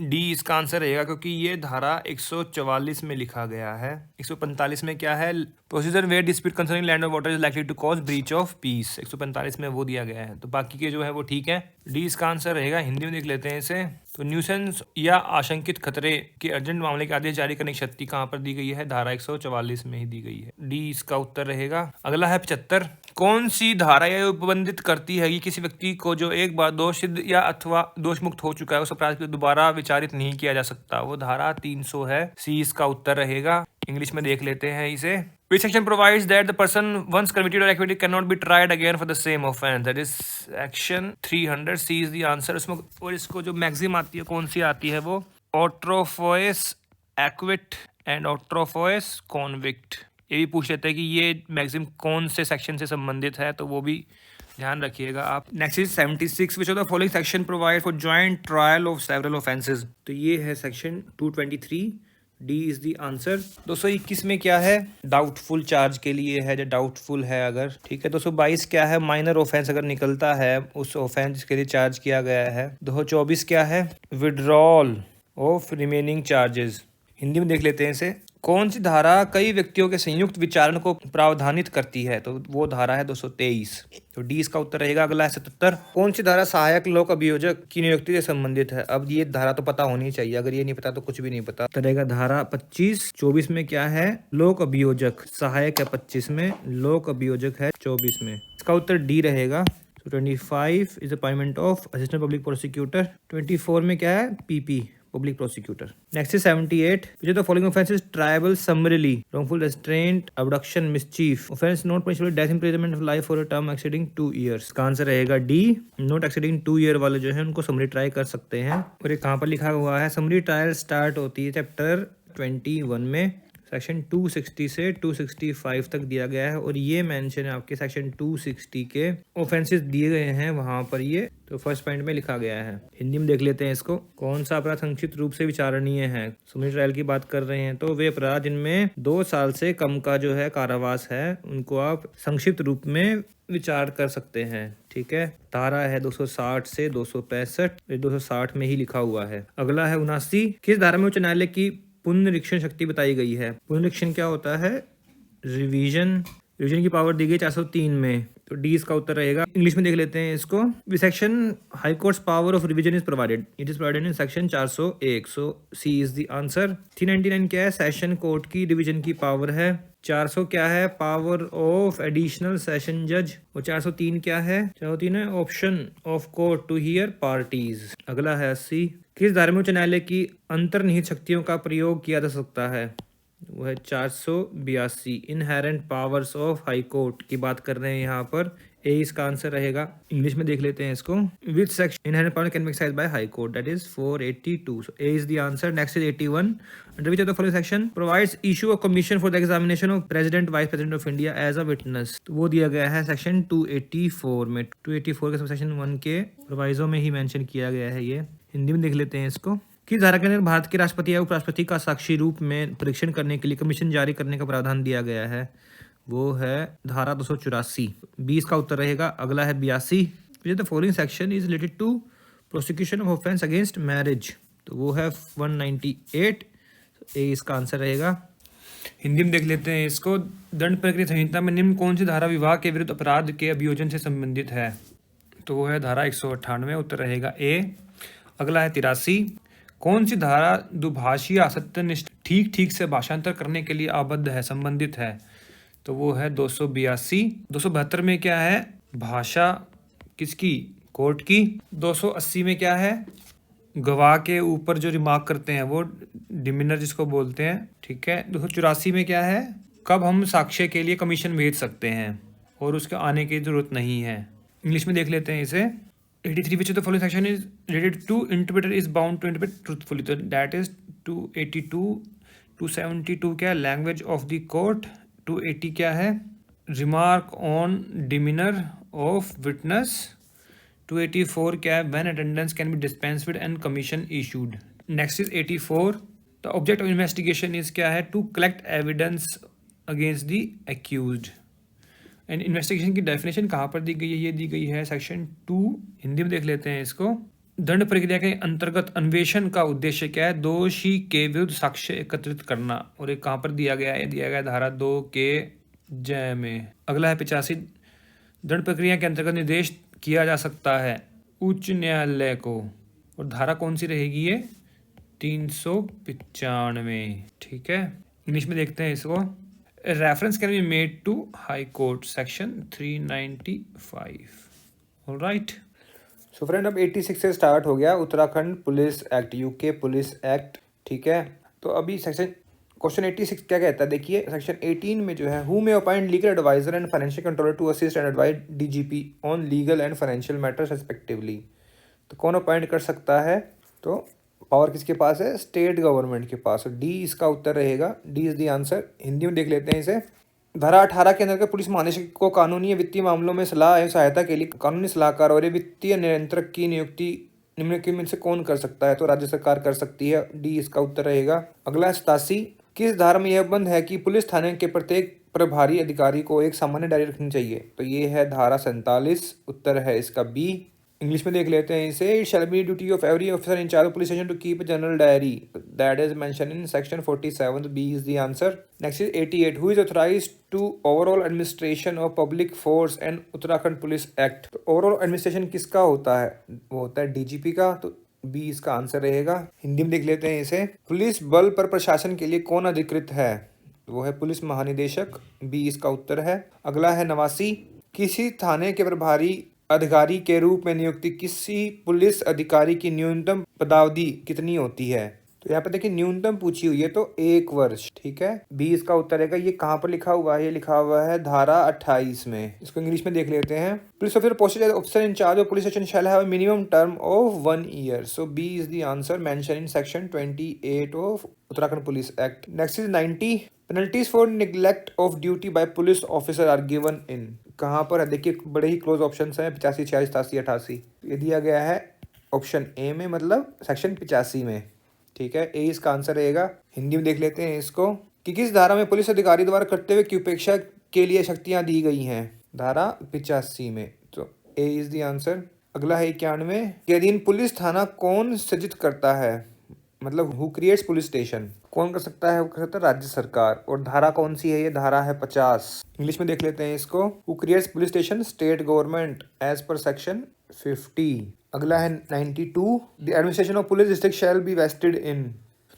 D इसका answer रहेगा क्योंकि ये धारा 144 में लिखा गया है। 145 में क्या है? Procedure where dispute concerning land or water is likely to cause breach of peace. 145 में वो दिया गया है। तो बाकी के जो है वो ठीक है। डी इसका आंसर रहेगा। हिंदी में देख लेते हैं इसे। तो न्यूसेंस या आशंकित खतरे के अर्जेंट मामले के आदेश जारी करने की शक्ति कहाँ पर दी गई है? धारा 144 में ही दी गई है। डी इसका उत्तर रहेगा। अगला है 75। कौन सी धारा यह उपबंधित करती है कि किसी व्यक्ति को जो एक बार दोष सिद्ध या अथवा दोष मुक्त हो चुका है उस अपराध पर दोबारा विचारित नहीं किया जा सकता? वो धारा 300 है। सी इसका उत्तर रहेगा। इंग्लिश में देख लेते हैं इसे। Which section provides that the person once convicted or acquitted cannot be tried again for the same offense? That is section 300. C is the answer. उसमें और इसको जो मैक्सिम आती है कौन सी आती है? वो ऑट्रोफोएस एक्विट एंड ऑट्रोफोएस कॉन्विक्ट। ये भी पूछ लेते हैं कि ये मैक्सिम कौन से सेक्शन से संबंधित है, तो वो भी ध्यान रखिएगा आप। Next is 76। Which of the following section provide for joint trial of several offences? तो ये है section 223। D is the answer. 221 में क्या है? डाउटफुल चार्ज के लिए है, जो डाउटफुल है अगर, ठीक है। 222 क्या है? माइनर ऑफेंस अगर निकलता है उस ऑफेंस के लिए चार्ज किया गया है। 224 क्या है? Withdrawal of remaining charges. Hindi में देख लेते हैं इसे। कौन सी धारा कई व्यक्तियों के संयुक्त विचारण को प्रावधानित करती है? तो वो धारा है 223। तो डी इसका उत्तर रहेगा। अगला है 77। कौन सी धारा सहायक लोक अभियोजक की नियुक्ति से संबंधित है? अब ये धारा तो पता होनी चाहिए, अगर ये नहीं पता तो कुछ भी नहीं पता। तो रहेगा धारा 25। 24 में क्या है? लोक अभियोजक। सहायक है 25 में, लोक अभियोजक है 24 में। इसका उत्तर डी रहेगा। 25 is appointment of assistant public prosecutor. 24 में क्या है? PP, public prosecutor. Next is 78। Which of the following offences tribal summarily? Wrongful restraint, abduction, mischief. Offense not punishable with death, imprisonment of life for a term exceeding 2 years. इसका answer रहेगा D. Not exceeding 2 year वाले जो है उनको summary try कर सकते हैं। और ये कहाँ पर लिखा हुआ है? समरी ट्रायल स्टार्ट होती है चैप्टर 21 में, सेक्शन 260 से 265 तक दिया गया है। और ये मेंशन है आपके सेक्शन 260 के ऑफेंसेस दिए गए हैं वहां पर, ये तो फर्स्ट पॉइंट में लिखा गया है। हिंदी में देख लेते हैं इसको। कौन सा अपराध संक्षिप्त रूप से विचारणीय है? समरी ट्रायल की बात कर रहे हैं तो वे अपराध जिनमें 2 साल से कम का जो है कारावास है उनको आप संक्षिप्त रूप में विचार कर सकते हैं, ठीक है। धारा है 260 से 265, 260 में ही लिखा हुआ है। अगला है 79। किस धारा में उच्च न्यायालय की पुनरीक्षण शक्ति बताई गई है? पुनरीक्षण क्या होता है? रिवीजन की पावर दी गई 403 में। तो डी इसका उत्तर रहेगा। इंग्लिश में देख लेते हैं इसको। Section high courts power of revision is provided. It is provided in section 401। So C is the answer. 399 क्या है? सेशन कोर्ट की रिवीजन की पावर है। 400 क्या है? पावर ऑफ एडिशनल सेशन जज। और 403 क्या है? 403 है option of court to hear parties. अगला है 80। किस धारा में उच्च न्यायालय की अंतर्निहित शक्तियों का प्रयोग किया जा सकता है? वो है 482। Inherent powers of high court की बात कर रहे हैं यहाँ पर। ए इसका आंसर रहेगा। इंग्लिश में देख लेते हैं इसको। Which section inherent power can be exercised by high court? That is 482। So A is the answer. Next is 81। Under which of the following section provides issue a commission for the examination of president vice president of India as a witness? तो वो दिया गया है section 284 में। 284 के sub section 1 के proviso में ही mention किया गया है ये। हिंदी में देख लेते हैं इसको। किस धारा के अंदर भारत के राष्ट्रपति या उपराष्ट्रपति का साक्षी रूप में परीक्षण करने के लिए कमीशन जारी करने का प्रावधान दिया गया है? वो है धारा 284। 20 का उत्तर रहेगा। अगला है 82। The following section is related to prosecution of offence against marriage? तो वो है 198। ए इसका आंसर रहेगा। हिंदी में देख लेते हैं इसको। दंड प्रक्रिया संहिता में निम्न कौन सी धारा विवाह के विरुद्ध अपराध के अभियोजन से संबंधित है? तो वो है धारा 198। उत्तर रहेगा ए। अगला है 83। कौन सी धारा दुभाषीय सत्यनिष्ठ ठीक से भाषांतर करने के लिए आबद्ध है, संबंधित है? तो वो है 282। 272 में क्या है? भाषा किसकी? कोर्ट की। 280 में क्या है? गवाह के ऊपर जो रिमार्क करते हैं वो डिमिनर जिसको बोलते हैं, ठीक है। 284 में क्या है? कब हम साक्ष्य के लिए कमीशन भेज सकते हैं और उसके आने की जरूरत नहीं है। इंग्लिश में देख लेते हैं इसे। 83 which of the following section is related to interpreter is bound to interpret truthfully? तो that is 282। 272 क्या है? Language of the court. 280 क्या है? Remark on demeanour of witness. 284 क्या है? When attendance can be dispense with and commission issued. Next is 84। The object of investigation is क्या है? To collect evidence against the accused. And investigation की definition कहाँ पर दी गई है? ये दी गई है सेक्शन 2। हिंदी में देख लेते हैं इसको। दंड प्रक्रिया के अंतर्गत अन्वेषण का उद्देश्य क्या है? दोषी के विरुद्ध साक्ष्य एकत्रित करना। और ये कहाँ पर दिया गया है? दिया गया धारा 2 के जय में। अगला है 85। दंड प्रक्रिया के अंतर्गत निर्देश किया जा सकता है उच्च न्यायालय को। और धारा कौन सी रहेगी ये? 395। ठीक है, इंग्लिश में देखते हैं इसको। Reference can be made to high court section 395। Alright. So friend, अब 86 से स्टार्ट हो गया Uttarakhand police act, UK police act. ठीक है, तो अभी सेक्शन क्वेश्चन 86 क्या कहता है, देखिए सेक्शन 18 में जो है, who may appoint legal adviser and financial controller to assist and advise DGP on legal and financial matters respectively. तो कौन अपॉइंट कर सकता है? तो पावर किसके पास है? स्टेट गवर्नमेंट के पास। डी इसका उत्तर रहेगा, D is the answer. Hindi में देख लेते हैं इसे। धारा 18 के अंतर्गत पुलिस महानिदेशक को कानूनी या वित्तीय मामलों में सलाह एवं सहायता के लिए कानूनी सलाहकार और वित्तीय नियंत्रक की नियुक्ति निम्नलिखित में से कौन कर सकता है? तो राज्य सरकार कर सकती है, डी इसका उत्तर रहेगा। अगला 87, किस धारा में यह बंद है कि पुलिस थाने के प्रत्येक प्रभारी अधिकारी को एक सामान्य डायरी रखनी चाहिए? तो ये है धारा 47, उत्तर है इसका बी। इंग्लिश में देख लेते हैं इसे। It shall be duty of every officer in charge of police station to keep a general diary that is mention in section 47, B is the answer. Next is 88, who is authorised to overall administration of public force and Uttarakhand police act. तो overall administration किसका होता है? वो होता है DGP का, तो B इसका आंसर रहेगा। हिंदी में देख लेते हैं इसे। पुलिस बल पर प्रशासन के लिए कौन अधिकृत है? वो है पुलिस महानिदेशक, बी इसका उत्तर है। अगला है 89, किसी थाने के प्रभारी अधिकारी के रूप में नियुक्ति किसी पुलिस अधिकारी की न्यूनतम पदावधि कितनी होती है? तो यहाँ पे देखिए न्यूनतम पूछी हुई है, तो 1 वर्ष। ठीक है, बी इसका उत्तर रहेगा। ये कहाँ पर लिखा हुआ है? ये लिखा हुआ है धारा 28 में। इसको इंग्लिश में देख लेते हैं। Police officer posted as officer in charge of police station shall have a minimum term of 1 year. So B is the answer mention in section 28 of Uttarakhand police act. Next is 90, penalties for neglect of duty by police officer are given in. कहाँ पर है? देखिए बड़े ही close option हैं, 85, 86, 87, 88। ये दिया गया है ऑप्शन ए में, मतलब सेक्शन 85 में। ठीक है, ए इसका आंसर रहेगा। हिंदी में देख लेते हैं इसको, कि किस धारा में पुलिस अधिकारी द्वारा कर्तव्य की उपेक्षा के लिए शक्तियां दी गई हैं? धारा 85 में, तो ए इज द आंसर। अगला है 91, के अधीन पुलिस थाना कौन सृजित करता है? मतलब हु क्रिएट्स पुलिस स्टेशन, कौन कर सकता है? वो कर सकता है राज्य सरकार। और धारा कौन सी है? ये धारा है 50। इंग्लिश में देख लेते हैं इसको। Who creates police station? State government as per section 50। अगला है 92, the administration of police district shall be vested in.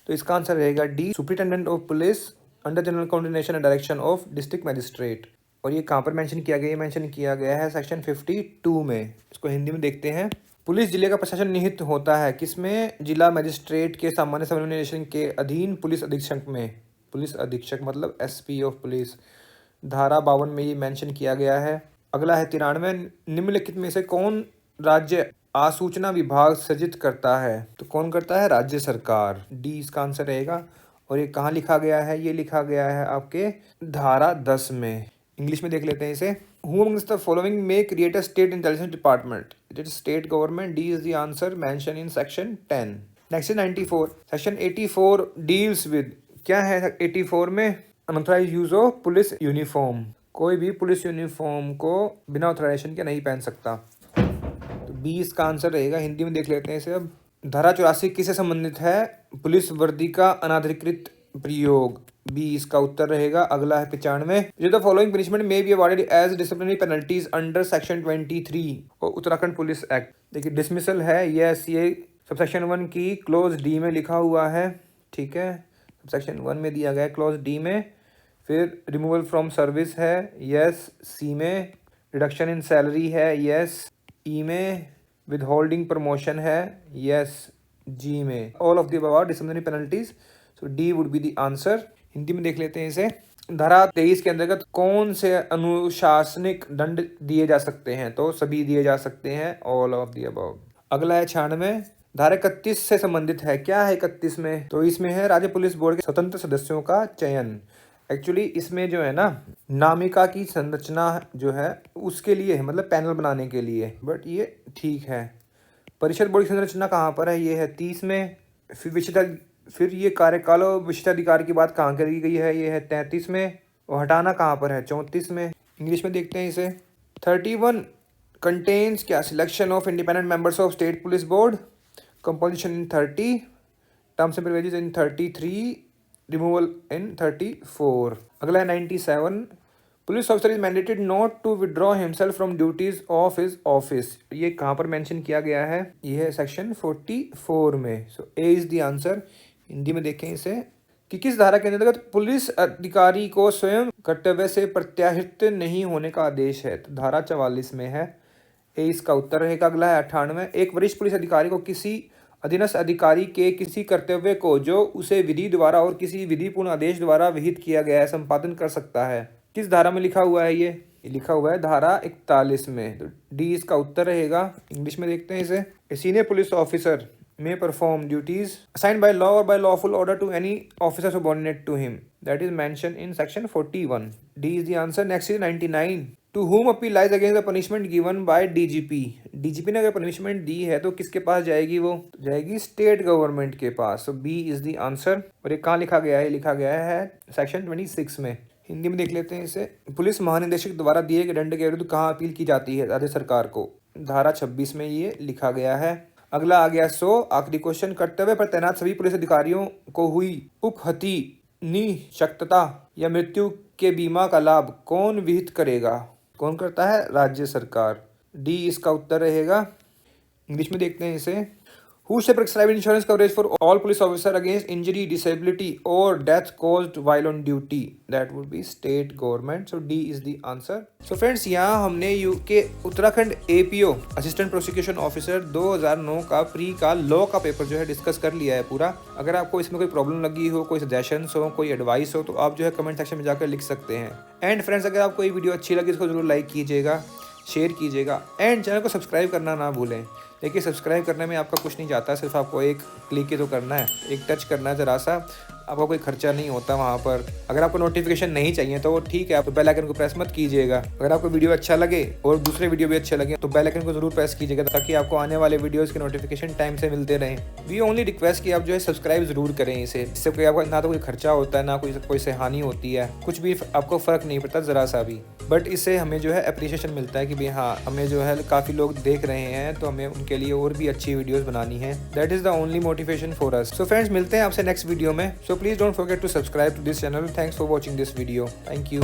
तो इसका आंसर रहेगा D, superintendent of police under general coordination and direction of district magistrate. और ये कहाँ पर mention किया गया? ये मेंशन किया गया है सेक्शन 52 में। इसको हिंदी में देखते हैं। पुलिस जिले का प्रशासन निहित होता है किसमें? जिला मजिस्ट्रेट के सामान्य समन्वय निदेशन के अधीन पुलिस अधीक्षक में। पुलिस अधीक्षक मतलब एसपी ऑफ पुलिस। धारा 52 में ये मेंशन किया गया है। अगला है 93, निम्नलिखित में से कौन राज्य आसूचना विभाग सृजित करता है? तो कौन करता है? राज्य सरकार, डी इसका आंसर रहेगा। और ये कहाँ लिखा गया है? ये लिखा गया है आपके धारा 10 में। इंग्लिश में देख लेते हैं इसे। Who amongst the following may create a state intelligence department? It is state government. D is the answer mentioned in section 10. Next is 94. Section 84 deals with, क्या है 84 में? Unauthorized use of police uniform. कोई भी police uniform को बिना authorisation के नहीं पहन सकता। तो बी इसका आंसर रहेगा। हिंदी में देख लेते हैं इसे अब। धारा 84 किससे संबंधित है? पुलिस वर्दी का अनाधिकृत प्रयोग, बी इसका उत्तर रहेगा। अगला है 95, जो the following punishment may be awarded as disciplinary penalties under section 23 और उत्तराखंड पुलिस एक्ट। देखिए डिसमिसल है, यस, ये सबसेक्शन 1 की क्लोज डी में लिखा हुआ है। ठीक है, सबसेक्शन 1 में दिया गया है क्लोज डी में। फिर रिमूवल फ्रॉम सर्विस है, यस, सी में। रिडक्शन इन सैलरी है, यस, ई में। विद होल्डिंग प्रमोशन है, यस, जी में। All of the above disciplinary penalties, so D would be the answer. Hindi में देख लेते हैं इसे। धारा 23 के अंतर्गत कौन से अनुशासनिक दंड दिए जा सकते हैं? तो सभी दिए जा सकते हैं, ऑल ऑफ द अबव। अगला है 96, धारा 31 से संबंधित है। क्या है 31 में? तो इसमें है राज्य पुलिस बोर्ड के स्वतंत्र सदस्यों का चयन। एक्चुअली इसमें जो है ना, नामिका की संरचना जो है उसके लिए है, मतलब पैनल बनाने के लिए, बट ये ठीक है। परिषद बोर्ड की संरचना कहाँ पर है? ये है 30 में। फिर ये कार्यकाल और विशेषाधिकार की बात कहाँ करी गई है? ये है 33 में। और हटाना कहाँ पर है? 34 में। इंग्लिश में देखते हैं इसे। 31 कंटेन्स क्या? Selection of independent members of state police board, composition in 30, terms and privileges in 33, removal in 34। अगला है 97, police officer is mandated not to withdraw himself from duties of his office. ये कहाँ पर मेंशन किया गया है? ये है सेक्शन 44 में। सो A is the answer. Hindi में देखें इसे कि किस धारा के अंतर्गत पुलिस अधिकारी को स्वयं कर्तव्य से प्रत्याहित नहीं होने का आदेश है? तो धारा 44 में है। ए इसका उत्तर रहेगा। अगला है 98। एक वरिष्ठ पुलिस अधिकारी को किसी अधीनस्थ अधिकारी के किसी कर्तव्य को जो उसे विधि द्वारा और किसी विधिपूर्ण आदेश द्वारा विहित किया गया है संपादन कर सकता है। किस धारा में लिखा हुआ है? ये लिखा हुआ है धारा 41 में। तो डी इसका उत्तर रहेगा। इंग्लिश में देखते हैं इसे। A senior police officer may perform duties assigned by law or by lawful order to any officer subordinate to him. That is mentioned in section 41. D is the answer. Next is 99. To whom appeal lies against the punishment given by DGP. DGP ने अगर punishment दी है तो किसके पास जाएगी? वो जाएगी state government के पास। So B is the answer. और ये कहाँ लिखा गया है? लिखा गया है सेक्शन 26 में। हिंदी में देख लेते हैं इसे। पुलिस महानिदेशक द्वारा दिए गए दंड के विरुद्ध कहाँ अपील की जाती है राज्य सरकार को? धारा 26 में ये लिखा गया है। अगला आ गया 100। आखिरी क्वेश्चन। कर्तव्य पर तैनात सभी पुलिस अधिकारियों को हुई उपहति, निशक्तता या मृत्यु के बीमा का लाभ कौन विहित करेगा? कौन करता है? राज्य सरकार। डी इसका उत्तर रहेगा। इंग्लिश में देखते हैं इसे। Who shall prescribe insurance coverage for all police officers against injury, disability or death caused while on duty? That would be state government. So D is the answer. So friends, यहाँ हमने UK Uttarakhand APO assistant prosecution officer 2009 का pre का law का paper जो है discuss कर लिया है पूरा। अगर आपको इसमें कोई प्रॉब्लम लगी हो, कोई सजेशंस हो, कोई एडवाइस हो तो आप जो है कमेंट सेक्शन में जाकर लिख सकते हैं। एंड फ्रेंड्स, अगर आपको ये वीडियो अच्छी लगी इसको जरूर लाइक कीजिएगा, शेयर कीजिएगा एंड चैनल को सब्सक्राइब करना ना भूलें। देखिए सब्सक्राइब करने में आपका कुछ नहीं जाता, सिर्फ आपको एक क्लिक ही तो करना है, एक टच करना है ज़रा सा, आपका कोई खर्चा नहीं होता वहाँ पर। अगर आपको नोटिफिकेशन नहीं चाहिए तो ठीक है, आप बेल आइकन को प्रेस मत कीजिएगा। अगर आपको वीडियो अच्छा लगे और दूसरे वीडियो भी अच्छे लगे तो बेल आइकन को जरूर प्रेस कीजिएगा ताकि आपको आने वाले वीडियोज़ के नोटिफिकेशन टाइम से मिलते रहें। वी ओनली रिक्वेस्ट कि आप जो है सब्सक्राइब जरूर करें इसे। इससे कोई आपको ना तो कोई खर्चा होता है, ना कोई से हानि होती है, कुछ भी आपको फ़र्क नहीं पड़ता ज़रा सा भी। बट इससे हमें जो है अप्रिशिएशन मिलता है कि भाई हाँ, हमें जो है काफ़ी लोग देख रहे हैं तो हमें उनके लिए और भी अच्छी वीडियोस बनानी है। That is the only motivation for us. So friends, मिलते हैं आपसे नेक्स्ट वीडियो में। So please don't forget to subscribe to this channel. Thanks for watching this video. Thank you.